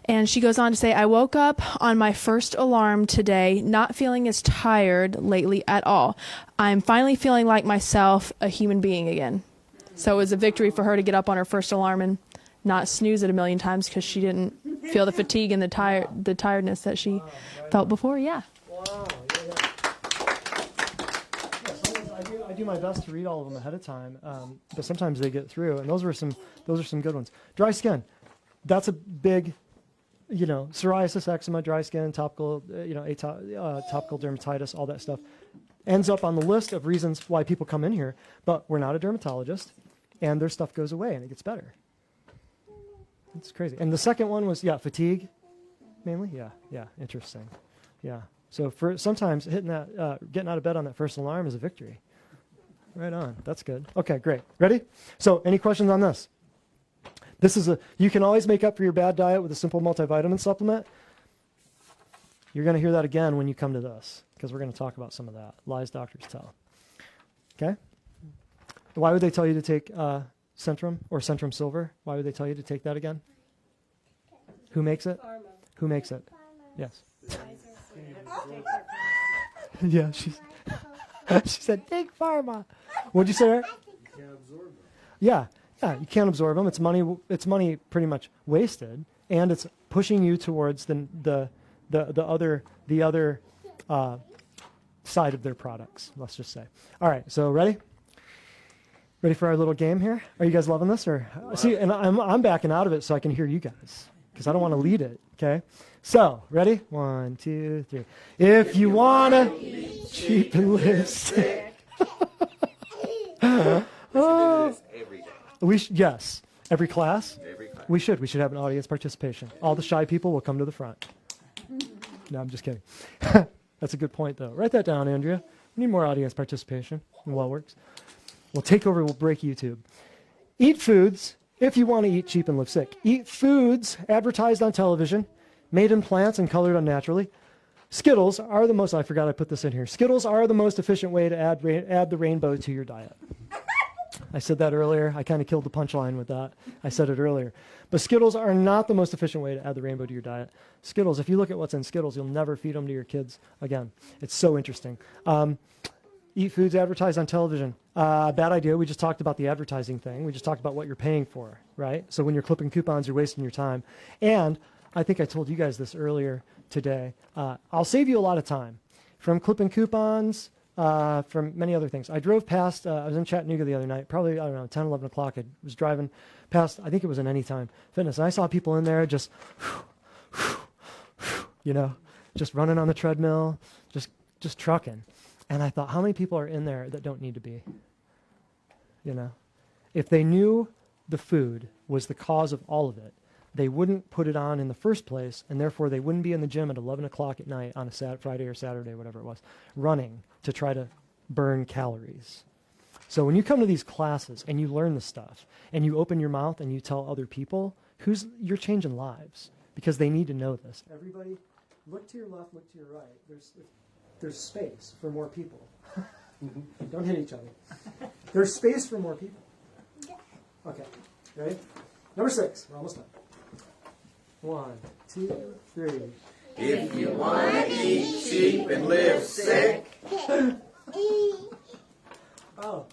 And she goes on to say, I woke up on my first alarm today, not feeling as tired lately at all. I'm finally feeling like myself, a human being again. So it was a victory for her to get up on her first alarm and not snooze it a million times because she didn't feel the fatigue and the tiredness that she felt before. Yeah. Wow. Yeah. I do my best to read all of them ahead of time, but sometimes they get through, and those are some good ones. Dry skin, that's a big, psoriasis, eczema, dry skin, topical, topical dermatitis, all that stuff ends up on the list of reasons why people come in here. But we're not a dermatologist, and their stuff goes away and it gets better. It's crazy. And the second one was fatigue, mainly. Yeah, interesting. Yeah. So for sometimes hitting that, getting out of bed on that first alarm is a victory. Right on. That's good. Okay, great. Ready? So any questions on this? You can always make up for your bad diet with a simple multivitamin supplement. You're going to hear that again when you come to this, because we're going to talk about some of that. Lies doctors tell. Okay? Why would they tell you to take Centrum or Centrum Silver? Why would they tell you to take that again? Who makes it? Pharma. Who makes it? Pharma. Yes. Pfizer. Yeah, she said, Big Pharma. What'd you say, Eric? You can't absorb them. Yeah, you can't absorb them. It's money pretty much wasted, and it's pushing you towards the other side of their products, let's just say. All right, so ready? Ready for our little game here? Are you guys loving this? Or see, and I'm backing out of it so I can hear you guys, because I don't want to lead it, okay? So, ready? 1, 2, 3. If you want to eat cheap and live sick. Every day. Yes. Every class? Every class. We should have an audience participation. All the shy people will come to the front. No, I'm just kidding. That's a good point, though. Write that down, Andrea. We need more audience participation in Well Works. We'll take over, we'll break YouTube. Eat foods if you want to eat cheap and live sick. Eat foods advertised on television, made in plants and colored unnaturally. Skittles are the most, I forgot I put this in here. Skittles are the most efficient way to add the rainbow to your diet. I said that earlier. I kind of killed the punchline with that. I said it earlier. But Skittles are not the most efficient way to add the rainbow to your diet. Skittles, if you look at what's in Skittles, you'll never feed them to your kids again. It's so interesting. Eat foods advertised on television. Bad idea. We just talked about the advertising thing. We just talked about what you're paying for, right? So when you're clipping coupons, you're wasting your time. And I think I told you guys this earlier today. I'll save you a lot of time from clipping coupons, from many other things. I drove past, I was in Chattanooga the other night, probably, 10, 11 o'clock. I was driving past, I think it was an Anytime Fitness, and I saw people in there just, just running on the treadmill, just trucking. And I thought, how many people are in there that don't need to be? If they knew the food was the cause of all of it, they wouldn't put it on in the first place, and therefore they wouldn't be in the gym at 11 o'clock at night on a Friday or Saturday, whatever it was, running to try to burn calories. So when you come to these classes and you learn the stuff, and you open your mouth and you tell other people, you're changing lives, because they need to know this. Everybody, look to your left, look to your right. There's space for more people. Don't hit each other. There's space for more people. Okay, ready? Number 6, we're almost done. 1, 2, 3. If you want to eat cheap and live sick. Oh,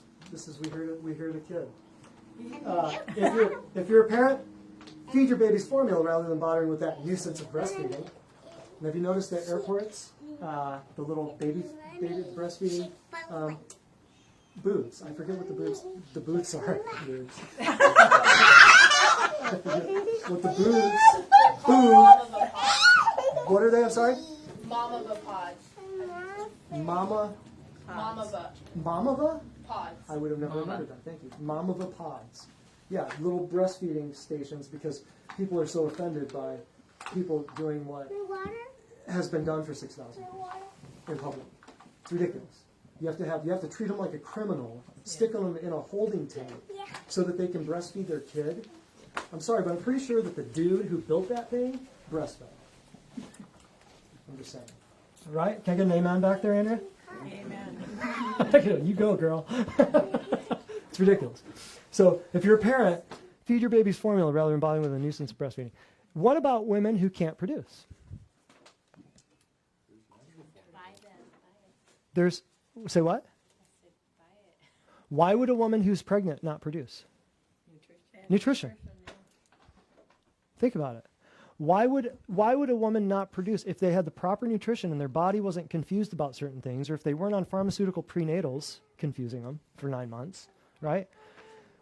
we heard a kid. If you're a parent, feed your babies formula rather than bothering with that nuisance of breastfeeding. And have you noticed at airports, the little baby breastfeeding booths? I forget what the booths are. Booths. I forget what the booths. What are they? I'm sorry. Mama pods. Mamava? Pods. I would have never remembered that. Thank you. Mamava pods. Yeah, little breastfeeding stations, because people are so offended by people doing what has been done for 6,000 years in public. It's ridiculous. You have to treat them like a criminal, stick them in a holding tank so that they can breastfeed their kid. I'm sorry, but I'm pretty sure that the dude who built that thing breastfed. I'm just saying. All right? Can I get an amen back there, Andrea? Amen. You go, girl. It's ridiculous. So if you're a parent, feed your baby's formula rather than bothering with a nuisance of breastfeeding. What about women who can't produce? There's, say what? Why would a woman who's pregnant not produce? Nutrition. Think about it. Why would a woman not produce if they had the proper nutrition and their body wasn't confused about certain things, or if they weren't on pharmaceutical prenatals confusing them for 9 months, right?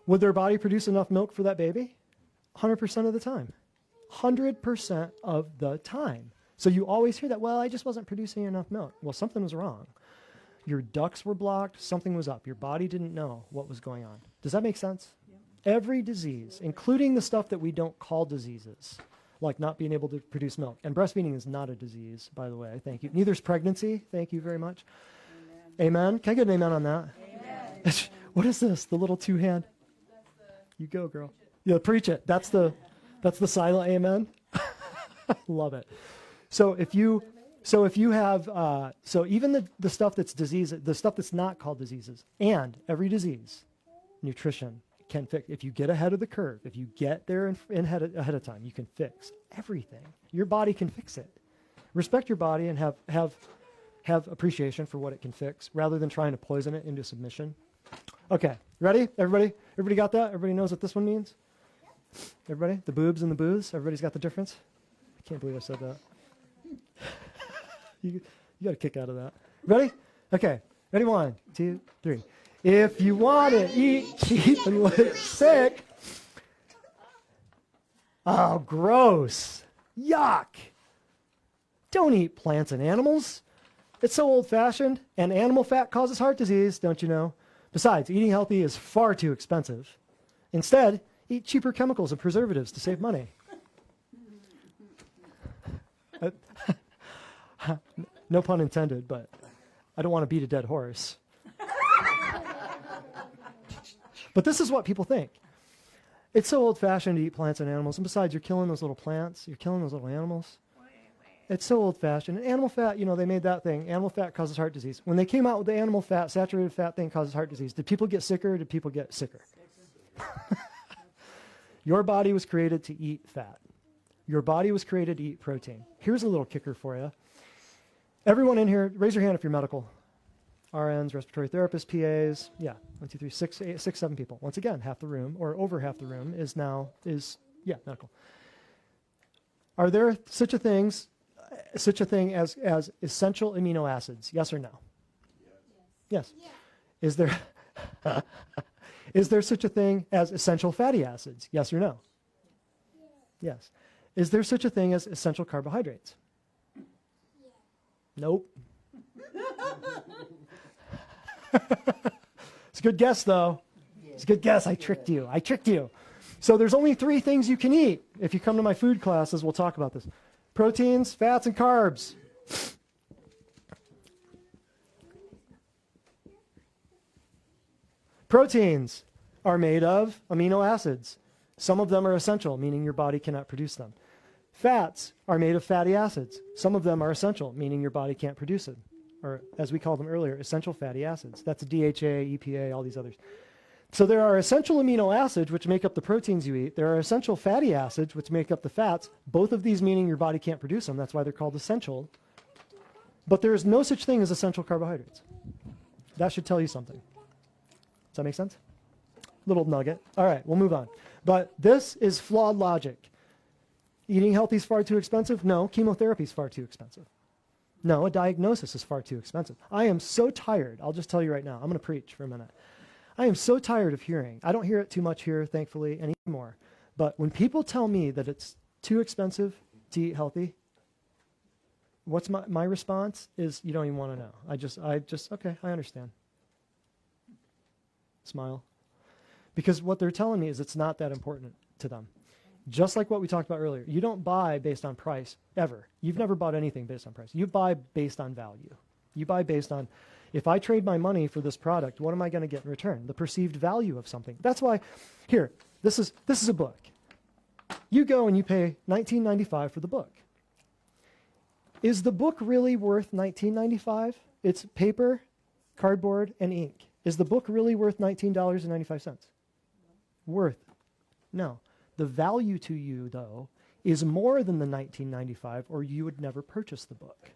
Would their body produce enough milk for that baby? 100% of the time. 100% of the time. So you always hear that, well, I just wasn't producing enough milk. Well, something was wrong. Your ducts were blocked, something was up. Your body didn't know what was going on. Does that make sense? Yeah. Every disease, including the stuff that we don't call diseases, like not being able to produce milk. And breastfeeding is not a disease, by the way. Thank you. Neither is pregnancy. Thank you very much. Amen. Can I get an amen on that? Amen. What is this? The little two-hand? You go, girl. Yeah, preach it. That's the silent amen. Love it. So if you have, so even the stuff that's disease, the stuff that's not called diseases, and every disease, nutrition can fix. If you get ahead of the curve, if you get there ahead of time, you can fix everything. Your body can fix it. Respect your body and have appreciation for what it can fix, rather than trying to poison it into submission. Okay, ready? Everybody got that? Everybody knows what this one means? Everybody? The boobs and the booths? Everybody's got the difference? I can't believe I said that. You got a kick out of that. Ready? Okay. Ready? 1, 2, 3. If you want to eat cheap and live sick. Oh, gross. Yuck. Don't eat plants and animals. It's so old-fashioned, and animal fat causes heart disease, don't you know? Besides, eating healthy is far too expensive. Instead, eat cheaper chemicals and preservatives to save money. No pun intended, but I don't want to beat a dead horse. But this is what people think. It's so old-fashioned to eat plants and animals, and besides, you're killing those little plants, you're killing those little animals. It's so old-fashioned. And animal fat, they made that thing. Animal fat causes heart disease. When they came out with the animal fat, saturated fat thing causes heart disease, did people get sicker or did people get sicker? Your body was created to eat fat. Your body was created to eat protein. Here's a little kicker for you. Everyone in here, raise your hand if you're medical. RNs, respiratory therapists, PAs. Yeah, 1, 2, 3, 6, 7 people. Once again, half the room, or over half the room, is medical. Are there such a thing as essential amino acids? Yes or no? Yes. Is there is there such a thing as essential fatty acids? Yes or no? Yes. Is there such a thing as essential carbohydrates? Nope. It's a good guess, though. It's a good guess. I tricked you. So there's only 3 things you can eat. If you come to my food classes, we'll talk about this. Proteins, fats, and carbs. Proteins are made of amino acids. Some of them are essential, meaning your body cannot produce them. Fats are made of fatty acids. Some of them are essential, meaning your body can't produce it. Or as we called them earlier, essential fatty acids. That's DHA, EPA, all these others. So there are essential amino acids, which make up the proteins you eat. There are essential fatty acids, which make up the fats. Both of these meaning your body can't produce them. That's why they're called essential. But there is no such thing as essential carbohydrates. That should tell you something. Does that make sense? Little nugget. All right, we'll move on. But this is flawed logic. Eating healthy is far too expensive? No. Chemotherapy is far too expensive. No, a diagnosis is far too expensive. I am so tired. I'll just tell you right now. I'm going to preach for a minute. I am so tired of hearing. I don't hear it too much here, thankfully, anymore. But when people tell me that it's too expensive to eat healthy, what's my response is, you don't even want to know. I just, okay, I understand. Smile. Because what they're telling me is it's not that important to them. Just like what we talked about earlier. You don't buy based on price, ever. You've never bought anything based on price. You buy based on value. You buy based on, if I trade my money for this product, what am I going to get in return? The perceived value of something. That's why, here, this is a book. you go and you pay $19.95 for the book. Is the book really worth $19.95? It's paper, cardboard, and ink. Is the book really worth $19.95? Worth? No. The value to you, though, is more than the $19.95, or you would never purchase the book.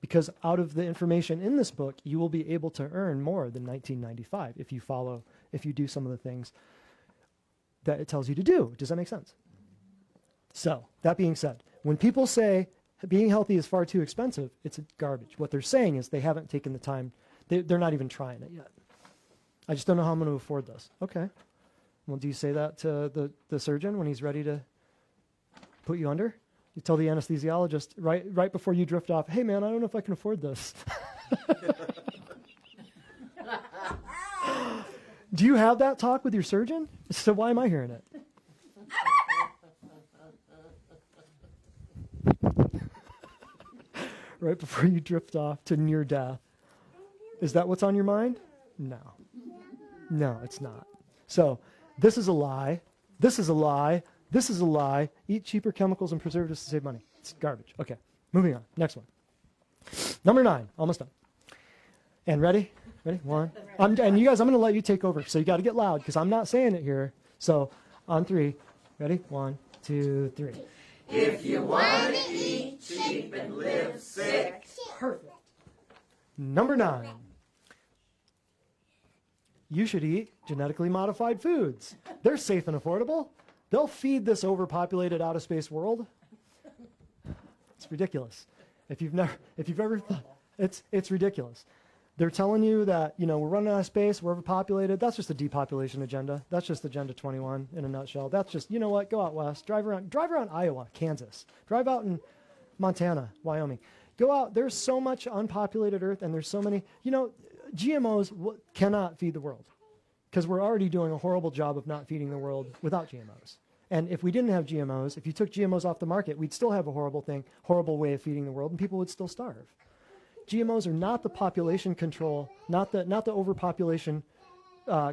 Because out of the information in this book, you will be able to earn more than $19.95 if you do some of the things that it tells you to do. Does that make sense? So, that being said, when people say being healthy is far too expensive, it's garbage. What they're saying is they haven't taken the time. They're not even trying it yet. I just don't know how I'm going to afford this. Okay. Well, do you say that to the surgeon when he's ready to put you under? You tell the anesthesiologist right before you drift off, hey, man, I don't know if I can afford this. Do you have that talk with your surgeon? So why am I hearing it? Right before you drift off to near death. Is that what's on your mind? No. No, it's not. So this is a lie. This is a lie. This is a lie. Eat cheaper chemicals and preservatives to save money. It's garbage. Okay, moving on. Next one. Number 9. Almost done. And ready? Ready? One. And you guys, I'm going to let you take over. So you got to get loud because I'm not saying it here. So on 3. Ready? 1, 2, 3. If you want to eat cheap and live sick. Perfect. Number 9. You should eat genetically modified foods. They're safe and affordable. They'll feed this overpopulated outer space world. It's ridiculous. If you've ever thought, it's ridiculous. They're telling you that, we're running out of space, we're overpopulated. That's just a depopulation agenda. That's just Agenda 21 in a nutshell. That's just, you know what, go out west, drive around Iowa, Kansas, drive out in Montana, Wyoming. Go out, there's so much unpopulated earth and there's so many, GMOs cannot feed the world because we're already doing a horrible job of not feeding the world without GMOs. And if we didn't have GMOs, if you took GMOs off the market, we'd still have a horrible way of feeding the world and people would still starve. GMOs are not the population control, not the overpopulation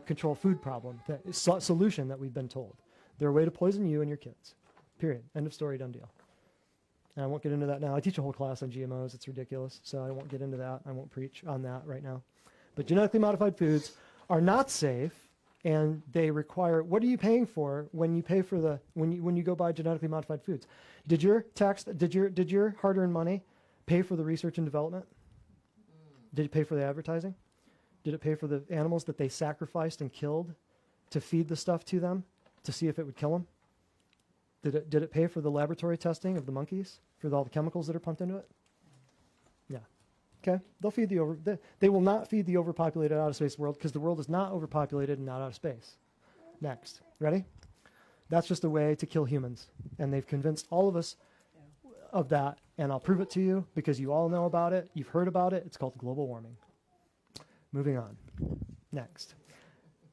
control food problem, solution that we've been told. They're a way to poison you and your kids. Period. End of story, done deal. And I won't get into that now. I teach a whole class on GMOs. It's ridiculous, so I won't get into that. I won't preach on that right now. But genetically modified foods are not safe, and they require. What are you paying for when you pay for when you go buy genetically modified foods? Did your hard-earned money pay for the research and development? Did it pay for the advertising? Did it pay for the animals that they sacrificed and killed to feed the stuff to them to see if it would kill them? Did it pay for the laboratory testing of the monkeys for all the chemicals that are pumped into it? Yeah. Okay. They'll feed they will not feed the overpopulated outer space world because the world is not overpopulated and not out of space. Next. Ready? That's just a way to kill humans. And they've convinced all of us of that, and I'll prove it to you because you all know about it. You've heard about it. It's called global warming. Moving on. Next.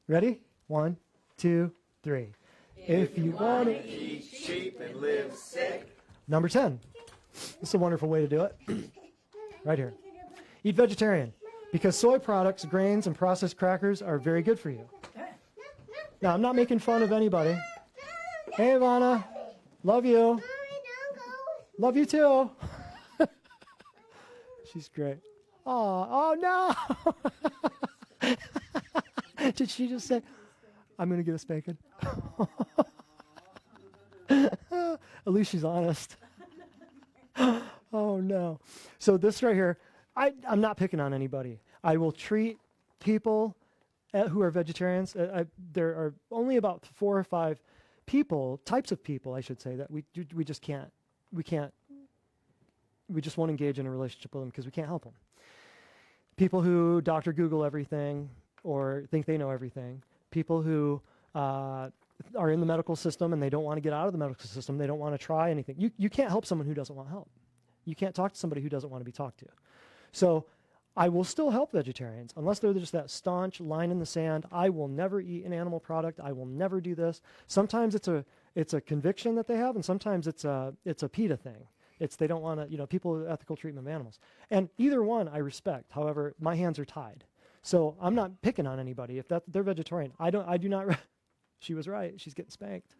Ready? 1, 2, 3. If you want to Eat cheap and live sick. Number 10. This is a wonderful way to do it. Right here. Eat vegetarian because soy products, grains, and processed crackers are very good for you. Now, I'm not making fun of anybody. Hey, Ivana. Love you. Love you too. She's great. Oh no. Did she just say, I'm going to get a spanking? At least she's honest. Oh no. So this right here, I'm not picking on anybody. I will treat people who are vegetarians. There are only about 4 or 5 types of people, I should say, that we just can't. We just won't engage in a relationship with them because we can't help them. People who Dr. Google everything or think they know everything. People who are in the medical system and they don't want to get out of the medical system. They don't want to try anything. You can't help someone who doesn't want help. You can't talk to somebody who doesn't want to be talked to. So I will still help vegetarians unless they're just that staunch line in the sand. I will never eat an animal product. I will never do this. Sometimes it's a conviction that they have, and sometimes it's a PETA thing. They don't want to, people with ethical treatment of animals. And either one I respect. However, my hands are tied. So I'm not picking on anybody. If they're vegetarian, I do not. She was right. She's getting spanked.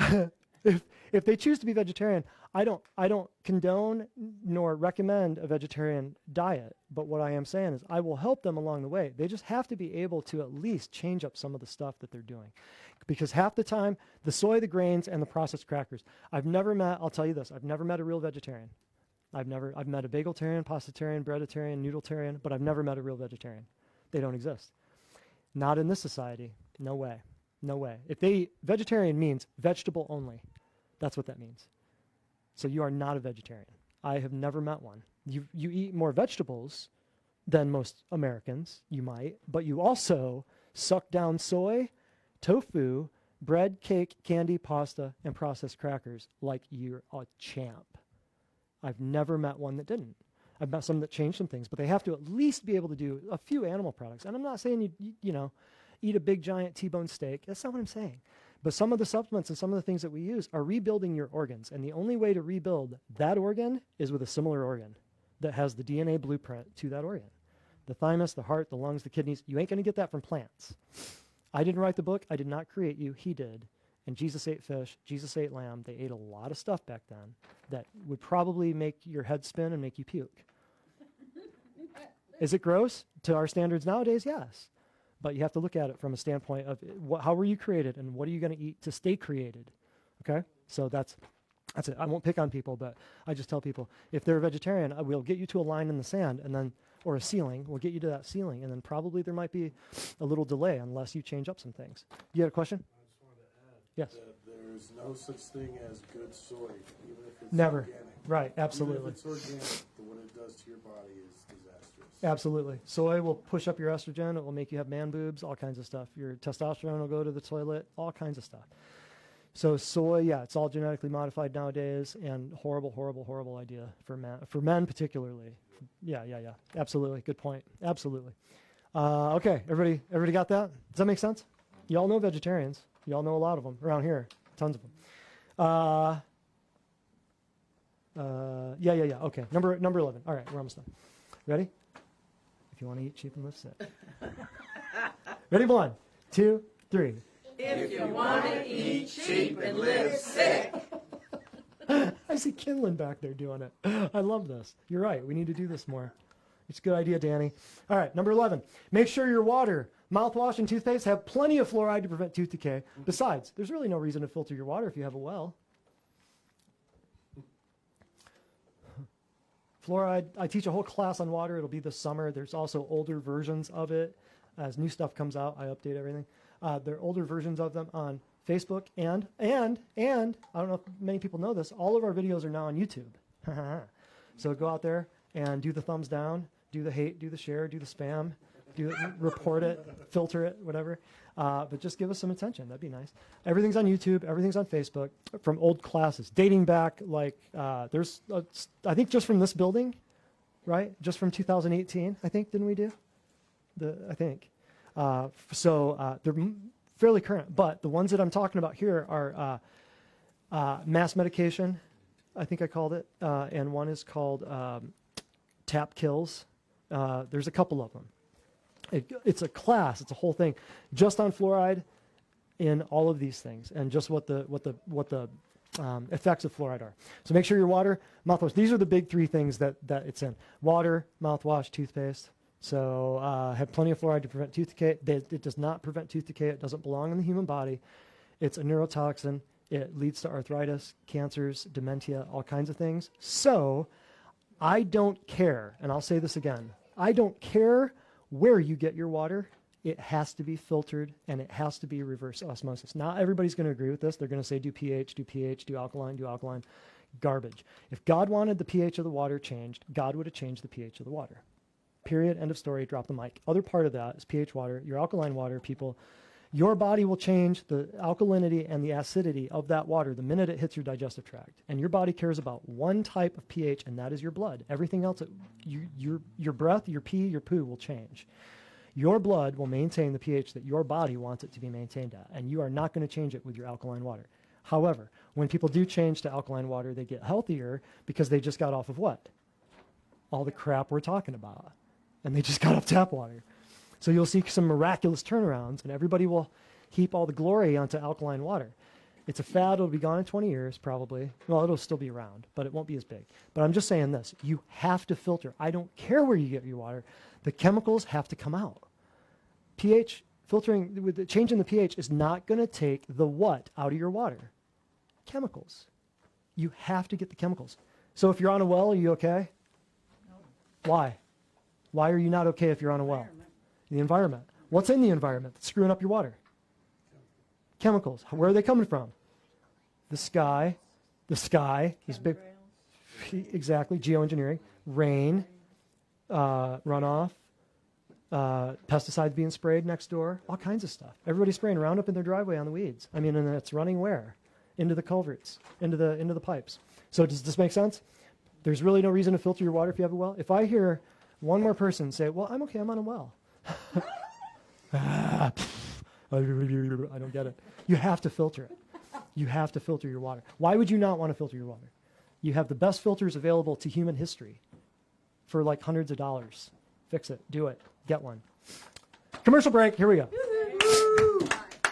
if they choose to be vegetarian, I don't condone nor recommend a vegetarian diet. But what I am saying is I will help them along the way. They just have to be able to at least change up some of the stuff that they're doing. Because half the time, the soy, the grains, and the processed crackers, I'll tell you this, I've never met a real vegetarian. I've met a bageltarian, pastatarian, breaditarian, noodletarian, but I've never met a real vegetarian. They don't exist. Not in this society. No way. No way. Vegetarian means vegetable only. That's what that means. So you are not a vegetarian. I have never met one. You eat more vegetables than most Americans, you might, but you also suck down soy, tofu, bread, cake, candy, pasta, and processed crackers like you're a champ. I've never met one that didn't. I've met some that changed some things, but they have to at least be able to do a few animal products. And I'm not saying you eat a big giant T-bone steak. That's not what I'm saying. But some of the supplements and some of the things that we use are rebuilding your organs. And the only way to rebuild that organ is with a similar organ that has the DNA blueprint to that organ. The thymus, the heart, the lungs, the kidneys. You ain't going to get that from plants. I didn't write the book. I did not create you. He did. And Jesus ate fish. Jesus ate lamb. They ate a lot of stuff back then that would probably make your head spin and make you puke. Is it gross? To our standards nowadays, yes. But you have to look at it from a standpoint of how were you created and what are you going to eat to stay created? Okay? So that's it. I won't pick on people, but I just tell people, if they're a vegetarian, we'll get you to a line in the sand and then, or a ceiling. We'll get you to that ceiling, and then probably there might be a little delay unless you change up some things. You had a question? I just wanted to add Yes. that there's no such thing as good soy, even if it's Never. organic. Right, absolutely. Even if it's organic, what it does to your body is disastrous. Absolutely. Soy will push up your estrogen. It will make you have man boobs, all kinds of stuff. Your testosterone will go to the toilet, all kinds of stuff. So soy, yeah, it's all genetically modified nowadays, and horrible, horrible, horrible idea for men particularly. Yeah. Absolutely. Good point. Absolutely. Okay, everybody got that? Does that make sense? You all know vegetarians. You all know a lot of them around here. Tons of them. Yeah. Okay, number 11. All right, we're almost done. Ready? If you want to eat cheap and live sick. Ready? 1, 2, 3. If you want to eat cheap and live sick. I see Kinlan back there doing it. I love this. You're right. We need to do this more. It's a good idea, Danny. All right, number 11. Make sure your water, mouthwash, and toothpaste have plenty of fluoride to prevent tooth decay. Besides, there's really no reason to filter your water if you have a well. Fluoride, I teach a whole class on water. It'll be this summer. There's also older versions of it. As new stuff comes out, I update everything. There are older versions of them on Facebook, and I don't know if many people know this, all of our videos are now on YouTube. So go out there and do the thumbs down, do the hate, do the share, do the spam, report it, filter it, whatever. But just give us some attention. That'd be nice. Everything's on YouTube. Everything's on Facebook from old classes, dating back there's, I think just from this building, right? Just from 2018, I think, didn't we do? I think. So they're fairly current. But the ones that I'm talking about here are mass medication, I think I called it, and one is called tap kills. There's a couple of them. It's a class. It's a whole thing just on fluoride in all of these things and just what the effects of fluoride are. So make sure your water, mouthwash. These are the big three things that it's in: water, mouthwash, toothpaste. So have plenty of fluoride to prevent tooth decay. It does not prevent tooth decay. It doesn't belong in the human body. It's a neurotoxin. It leads to arthritis, cancers, dementia, all kinds of things. So I don't care, and I'll say this again, I don't care where you get your water. It has to be filtered, and it has to be reverse osmosis. Not everybody's going to agree with this. They're going to say do pH, do alkaline. Garbage. If God wanted the pH of the water changed, God would have changed the pH of the water. Period. End of story. Drop the mic. Other part of that is pH water. Your alkaline water, people, your body will change the alkalinity and the acidity of that water the minute it hits your digestive tract. And your body cares about one type of pH, and that is your blood. Everything else, your breath, your pee, your poo will change. Your blood will maintain the pH that your body wants it to be maintained at, and you are not going to change it with your alkaline water. However, when people do change to alkaline water, they get healthier because they just got off of what? All the crap we're talking about. And they just got off tap water. So you'll see some miraculous turnarounds, and everybody will heap all the glory onto alkaline water. It's a fad. It'll be gone in 20 years, probably. Well, it'll still be around, but it won't be as big. But I'm just saying this. You have to filter. I don't care where you get your water. The chemicals have to come out. pH, filtering, with the change in the pH is not going to take the what out of your water? Chemicals. You have to get the chemicals. So if you're on a well, are you okay? No. Why? Why are you not okay if you're on a well? The environment. What's in the environment that's screwing up your water? Chemicals. Where are they coming from? The sky. The sky. These big. Exactly. Geoengineering. Rain. Runoff. Pesticides being sprayed next door. All kinds of stuff. Everybody's spraying Roundup in their driveway on the weeds. I mean, and it's running where? Into the culverts. Into the pipes. So does this make sense? There's really no reason to filter your water if you have a well. If I hear one more person say, well, I'm okay, I'm on a well. I don't get it. You have to filter it. You have to filter your water. Why would you not want to filter your water? You have the best filters available to human history for like hundreds of dollars. Fix it. Do it. Get one. Commercial break. Here we go.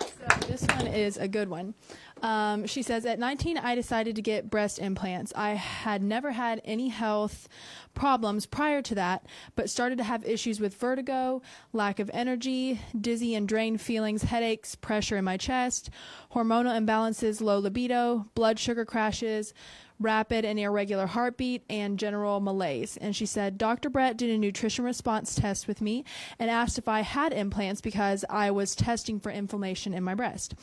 So this one is a good one. She says, at 19, I decided to get breast implants. I had never had any health problems prior to that, but started to have issues with vertigo, lack of energy, dizzy and drained feelings, headaches, pressure in my chest, hormonal imbalances, low libido, blood sugar crashes, rapid and irregular heartbeat, and general malaise. And she said, Dr. Brett did a nutrition response test with me and asked if I had implants because I was testing for inflammation in my breast.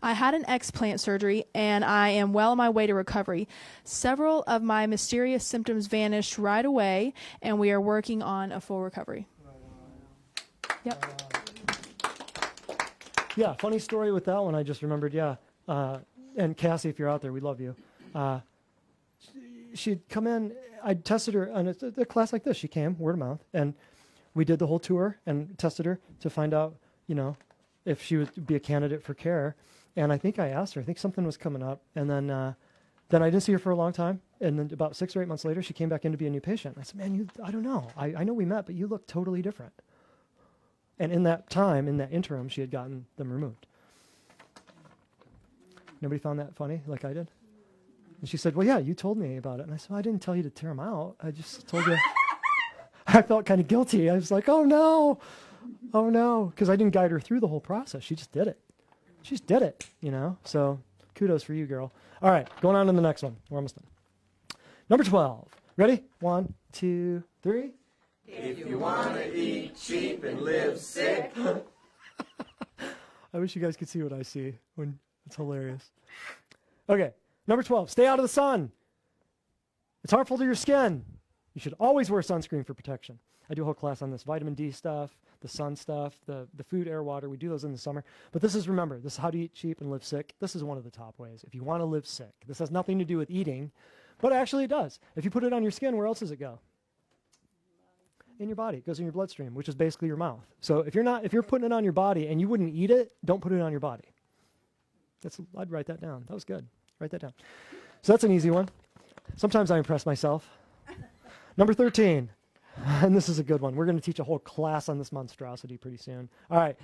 I had an explant surgery and I am well on my way to recovery. Several of my mysterious symptoms vanished right away, and we are working on a full recovery. Yep. Yeah, funny story with that one. I just remembered, yeah. And Cassie, if you're out there, we love you. She'd come in, I tested her on a class like this. She came, word of mouth, and we did the whole tour and tested her to find out, if she would be a candidate for care. And I think I asked her, I think something was coming up. And then I didn't see her for a long time. And then about 6 or 8 months later, she came back in to be a new patient. I said, man, I don't know. I know we met, but you look totally different. And in that time, in that interim, she had gotten them removed. Nobody found that funny like I did? And she said, well, yeah, you told me about it. And I said, well, I didn't tell you to tear them out. I just told you. I felt kind of guilty. I was like, oh, no. Because I didn't guide her through the whole process. She just did it. She just did it, So kudos for you, girl. All right, going on to the next one. We're almost done. Number 12. Ready? 1, 2, 3. If you want to eat cheap and live sick. I wish you guys could see what I see. It's hilarious. Okay. Number 12, stay out of the sun. It's harmful to your skin. You should always wear sunscreen for protection. I do a whole class on this vitamin D stuff, the sun stuff, the food, air, water. We do those in the summer. But this is how to eat cheap and live sick. This is one of the top ways. If you want to live sick, this has nothing to do with eating, but actually it does. If you put it on your skin, where else does it go? In your body. It goes in your bloodstream, which is basically your mouth. So if you're putting it on your body and you wouldn't eat it, don't put it on your body. I'd write that down. That was good. Write that down. So that's an easy one. Sometimes I impress myself. Number 13, and this is a good one. We're going to teach a whole class on this monstrosity pretty soon. All right,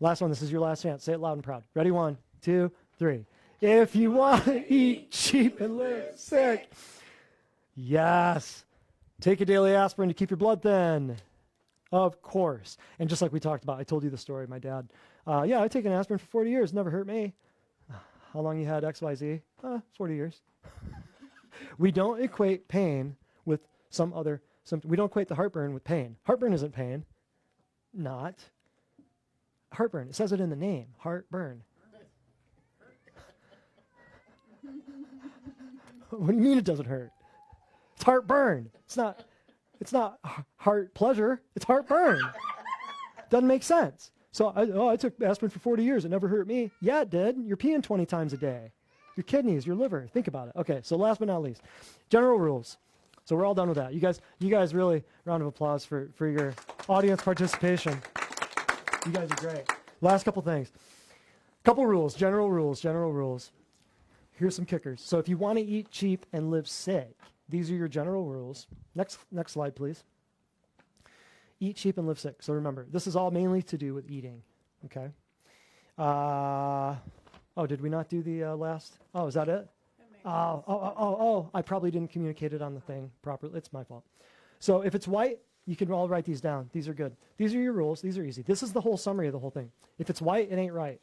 last one. This is your last chance. Say it loud and proud. Ready? 1, 2, 3. If you want to eat cheap and live sick. Yes. Take a daily aspirin to keep your blood thin. Of course. And just like we talked about, I told you the story. My dad, I've taken aspirin for 40 years. Never hurt me. How long you had XYZ? 40 years. We don't equate pain with some other symptom. We don't equate the heartburn with pain. Heartburn isn't pain. Not. Heartburn. It says it in the name. Heartburn. What do you mean it doesn't hurt? It's heartburn. It's not heart pleasure. It's heartburn. Doesn't make sense. So I took aspirin for 40 years. It never hurt me. Yeah, it did. You're peeing 20 times a day. Your kidneys, your liver. Think about it. Okay, so last but not least, general rules. So we're all done with that. You guys really, round of applause for your audience participation. You guys are great. Last couple things. Couple rules, general rules. Here's some kickers. So if you want to eat cheap and live sick, these are your general rules. Next slide, please. Eat cheap and live sick. So remember, this is all mainly to do with eating, okay? Oh, did we not do the last? Oh, is that it? Oh, I probably didn't communicate it on the thing properly. It's my fault. So if it's white, you can all write these down. These are good. These are your rules. These are easy. This is the whole summary of the whole thing. If it's white, it ain't right.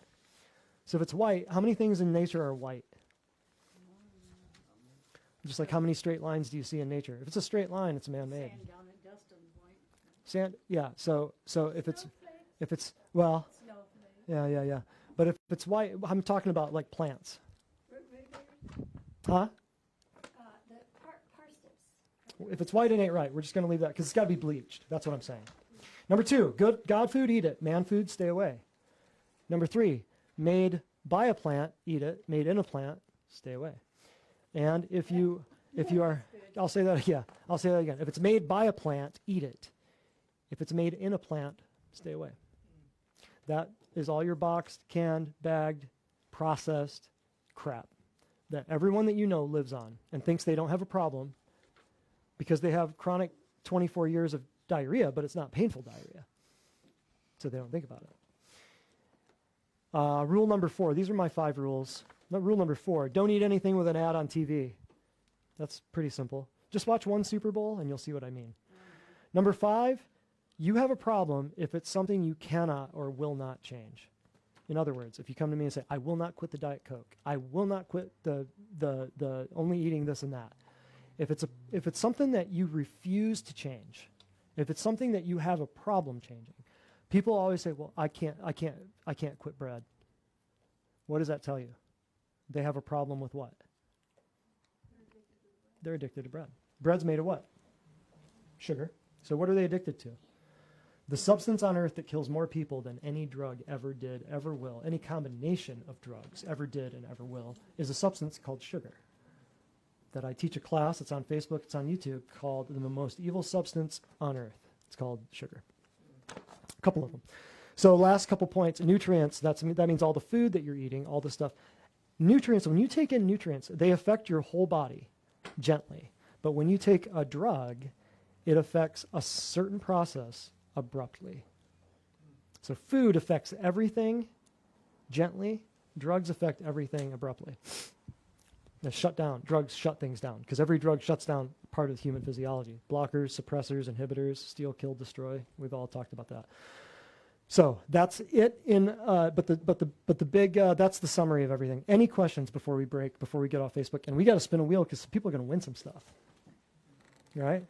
So if it's white, how many things in nature are white? Just like how many straight lines do you see in nature? If it's a straight line, it's man-made. Sand down at Dustin's Point. Sand, yeah. So if it's well, Snowflake. yeah. But if it's white, I'm talking about like plants. Huh? The parsnips. If it's white, it ain't right. We're just going to leave that because it's got to be bleached. That's what I'm saying. Number 2, good God food, eat it. Man food, stay away. Number 3, made by a plant, eat it. Made in a plant, stay away. And if you are, I'll say that again. If it's made by a plant, eat it. If it's made in a plant, stay away. That is all your boxed, canned, bagged, processed crap that everyone that you know lives on and thinks they don't have a problem because they have chronic 24 years of diarrhea, but it's not painful diarrhea. So they don't think about it. Rule number 4. These are my 5 rules. Rule number 4. Don't eat anything with an ad on TV. That's pretty simple. Just watch one Super Bowl and you'll see what I mean. Number 5. You have a problem if it's something you cannot or will not change. In other words, if you come to me and say, I will not quit the Diet Coke. I will not quit the only eating this and that. If it's something that you refuse to change, if it's something that you have a problem changing, people always say, well, I can't quit bread. What does that tell you? They have a problem with what? They're addicted to bread. Bread's made of what? Sugar. So what are they addicted to? The substance on earth that kills more people than any drug ever did, ever will, any combination of drugs ever did and ever will, is a substance called sugar. That I teach a class, it's on Facebook, it's on YouTube, called The Most Evil Substance on Earth. It's called sugar. A couple of them. So last couple points, nutrients, that means all the food that you're eating, all the stuff. Nutrients, when you take in nutrients, they affect your whole body gently. But when you take a drug, it affects a certain process abruptly. So food affects everything gently. Drugs affect everything abruptly. They shut down. Drugs shut things down because every drug shuts down part of human physiology. Blockers, suppressors, inhibitors, steal, kill, destroy. We've all talked about that. So that's it. But the big that's the summary of everything. Any questions before we break? Before we get off Facebook? And we got to spin a wheel because people are going to win some stuff. All right.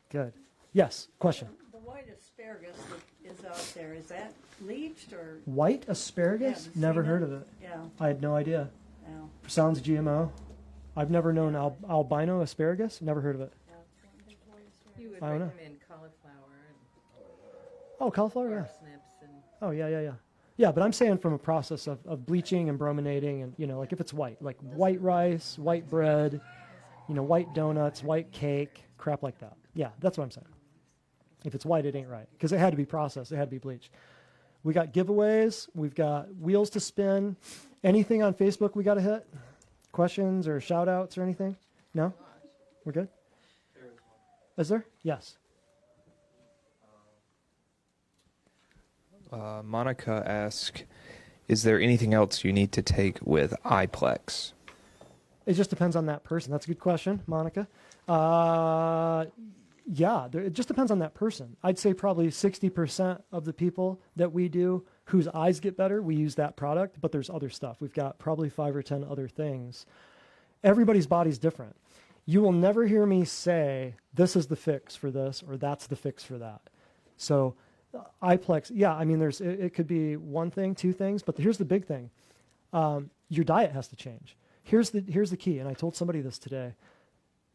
Good. Yes. Question. The white asparagus that is out there, is that bleached or? White asparagus? Yeah, Never seen heard it? of it. Yeah. I had no idea. Yeah. Sounds GMO. I've never known albino asparagus. Never heard of it. You would I don't know. recommend cauliflower Oh, cauliflower. and Yeah. parsnips and Oh, yeah. Yeah, but I'm saying from a process of bleaching and brominating and, like if it's white, like white rice, white bread, white donuts, white cake, crap like that. Yeah, that's what I'm saying. If it's white, it ain't right because it had to be processed. It had to be bleached. We got giveaways. We've got wheels to spin. Anything on Facebook we got to hit? Questions or shout outs or anything? No? We're good? Is there? Yes. Monica asked, is there anything else you need to take with iPlex? It just depends on that person. That's a good question, Monica. It just depends on that person. I'd say probably 60% of the people that we do whose eyes get better, we use that product, but there's other stuff. We've got probably 5 or 10 other things. Everybody's body's different. You will never hear me say, this is the fix for this, or that's the fix for that. So iPlex, it could be one thing, 2 things, but here's the big thing. Your diet has to change. Here's the key, and I told somebody this today.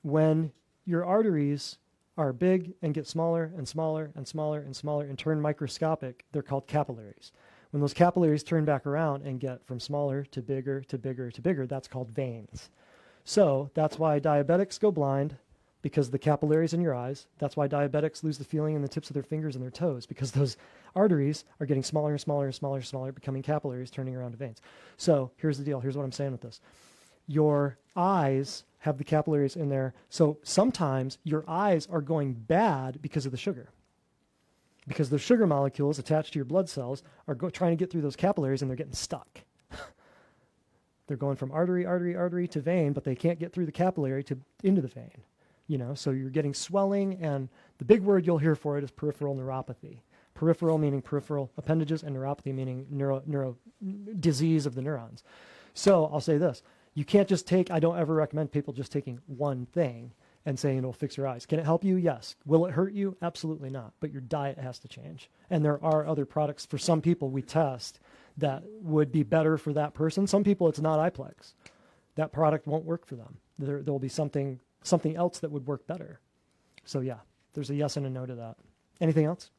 When your arteries are big and get smaller and smaller and smaller and smaller and turn microscopic, they're called capillaries. When those capillaries turn back around and get from smaller to bigger to bigger to bigger, that's called veins. So that's why diabetics go blind, because of the capillaries in your eyes. That's why diabetics lose the feeling in the tips of their fingers and their toes, because those arteries are getting smaller and smaller and smaller and smaller, becoming capillaries, turning around to veins. So here's the deal. Here's what I'm saying with this. Your eyes have the capillaries in there. So sometimes your eyes are going bad because of the sugar. Because the sugar molecules attached to your blood cells are trying to get through those capillaries and they're getting stuck. They're going from artery to vein, but they can't get through the capillary into the vein. So you're getting swelling, and the big word you'll hear for it is peripheral neuropathy. Peripheral meaning peripheral appendages, and neuropathy meaning neuro disease of the neurons. So I'll say this. You can't just I don't ever recommend people just taking one thing and saying it'll fix your eyes. Can it help you? Yes. Will it hurt you? Absolutely not. But your diet has to change. And there are other products for some people we test that would be better for that person. Some people it's not iPlex. That product won't work for them. There will be something else that would work better. So yeah, there's a yes and a no to that. Anything else?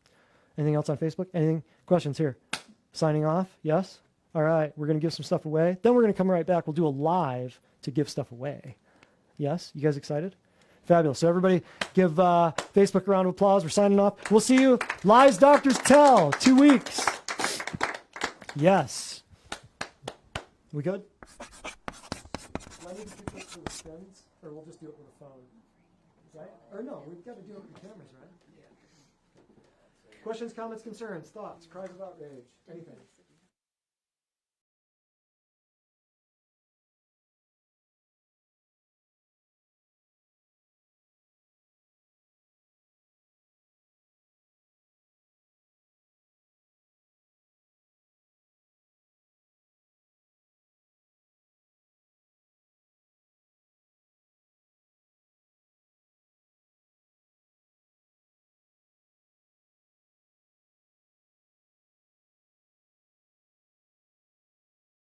Anything else on Facebook? Anything? Questions here? Signing off? Yes? All right, we're going to give some stuff away. Then we're going to come right back. We'll do a live to give stuff away. Yes? You guys excited? Fabulous. So everybody give Facebook a round of applause. We're signing off. We'll see you. Lies Doctors Tell. 2 weeks. Yes. We good? Do I need to keep this to the spins? Or we'll just do it with a phone? Right? Or no, we've got to do it with the cameras, right? Questions, comments, concerns, thoughts, cries of outrage, anything?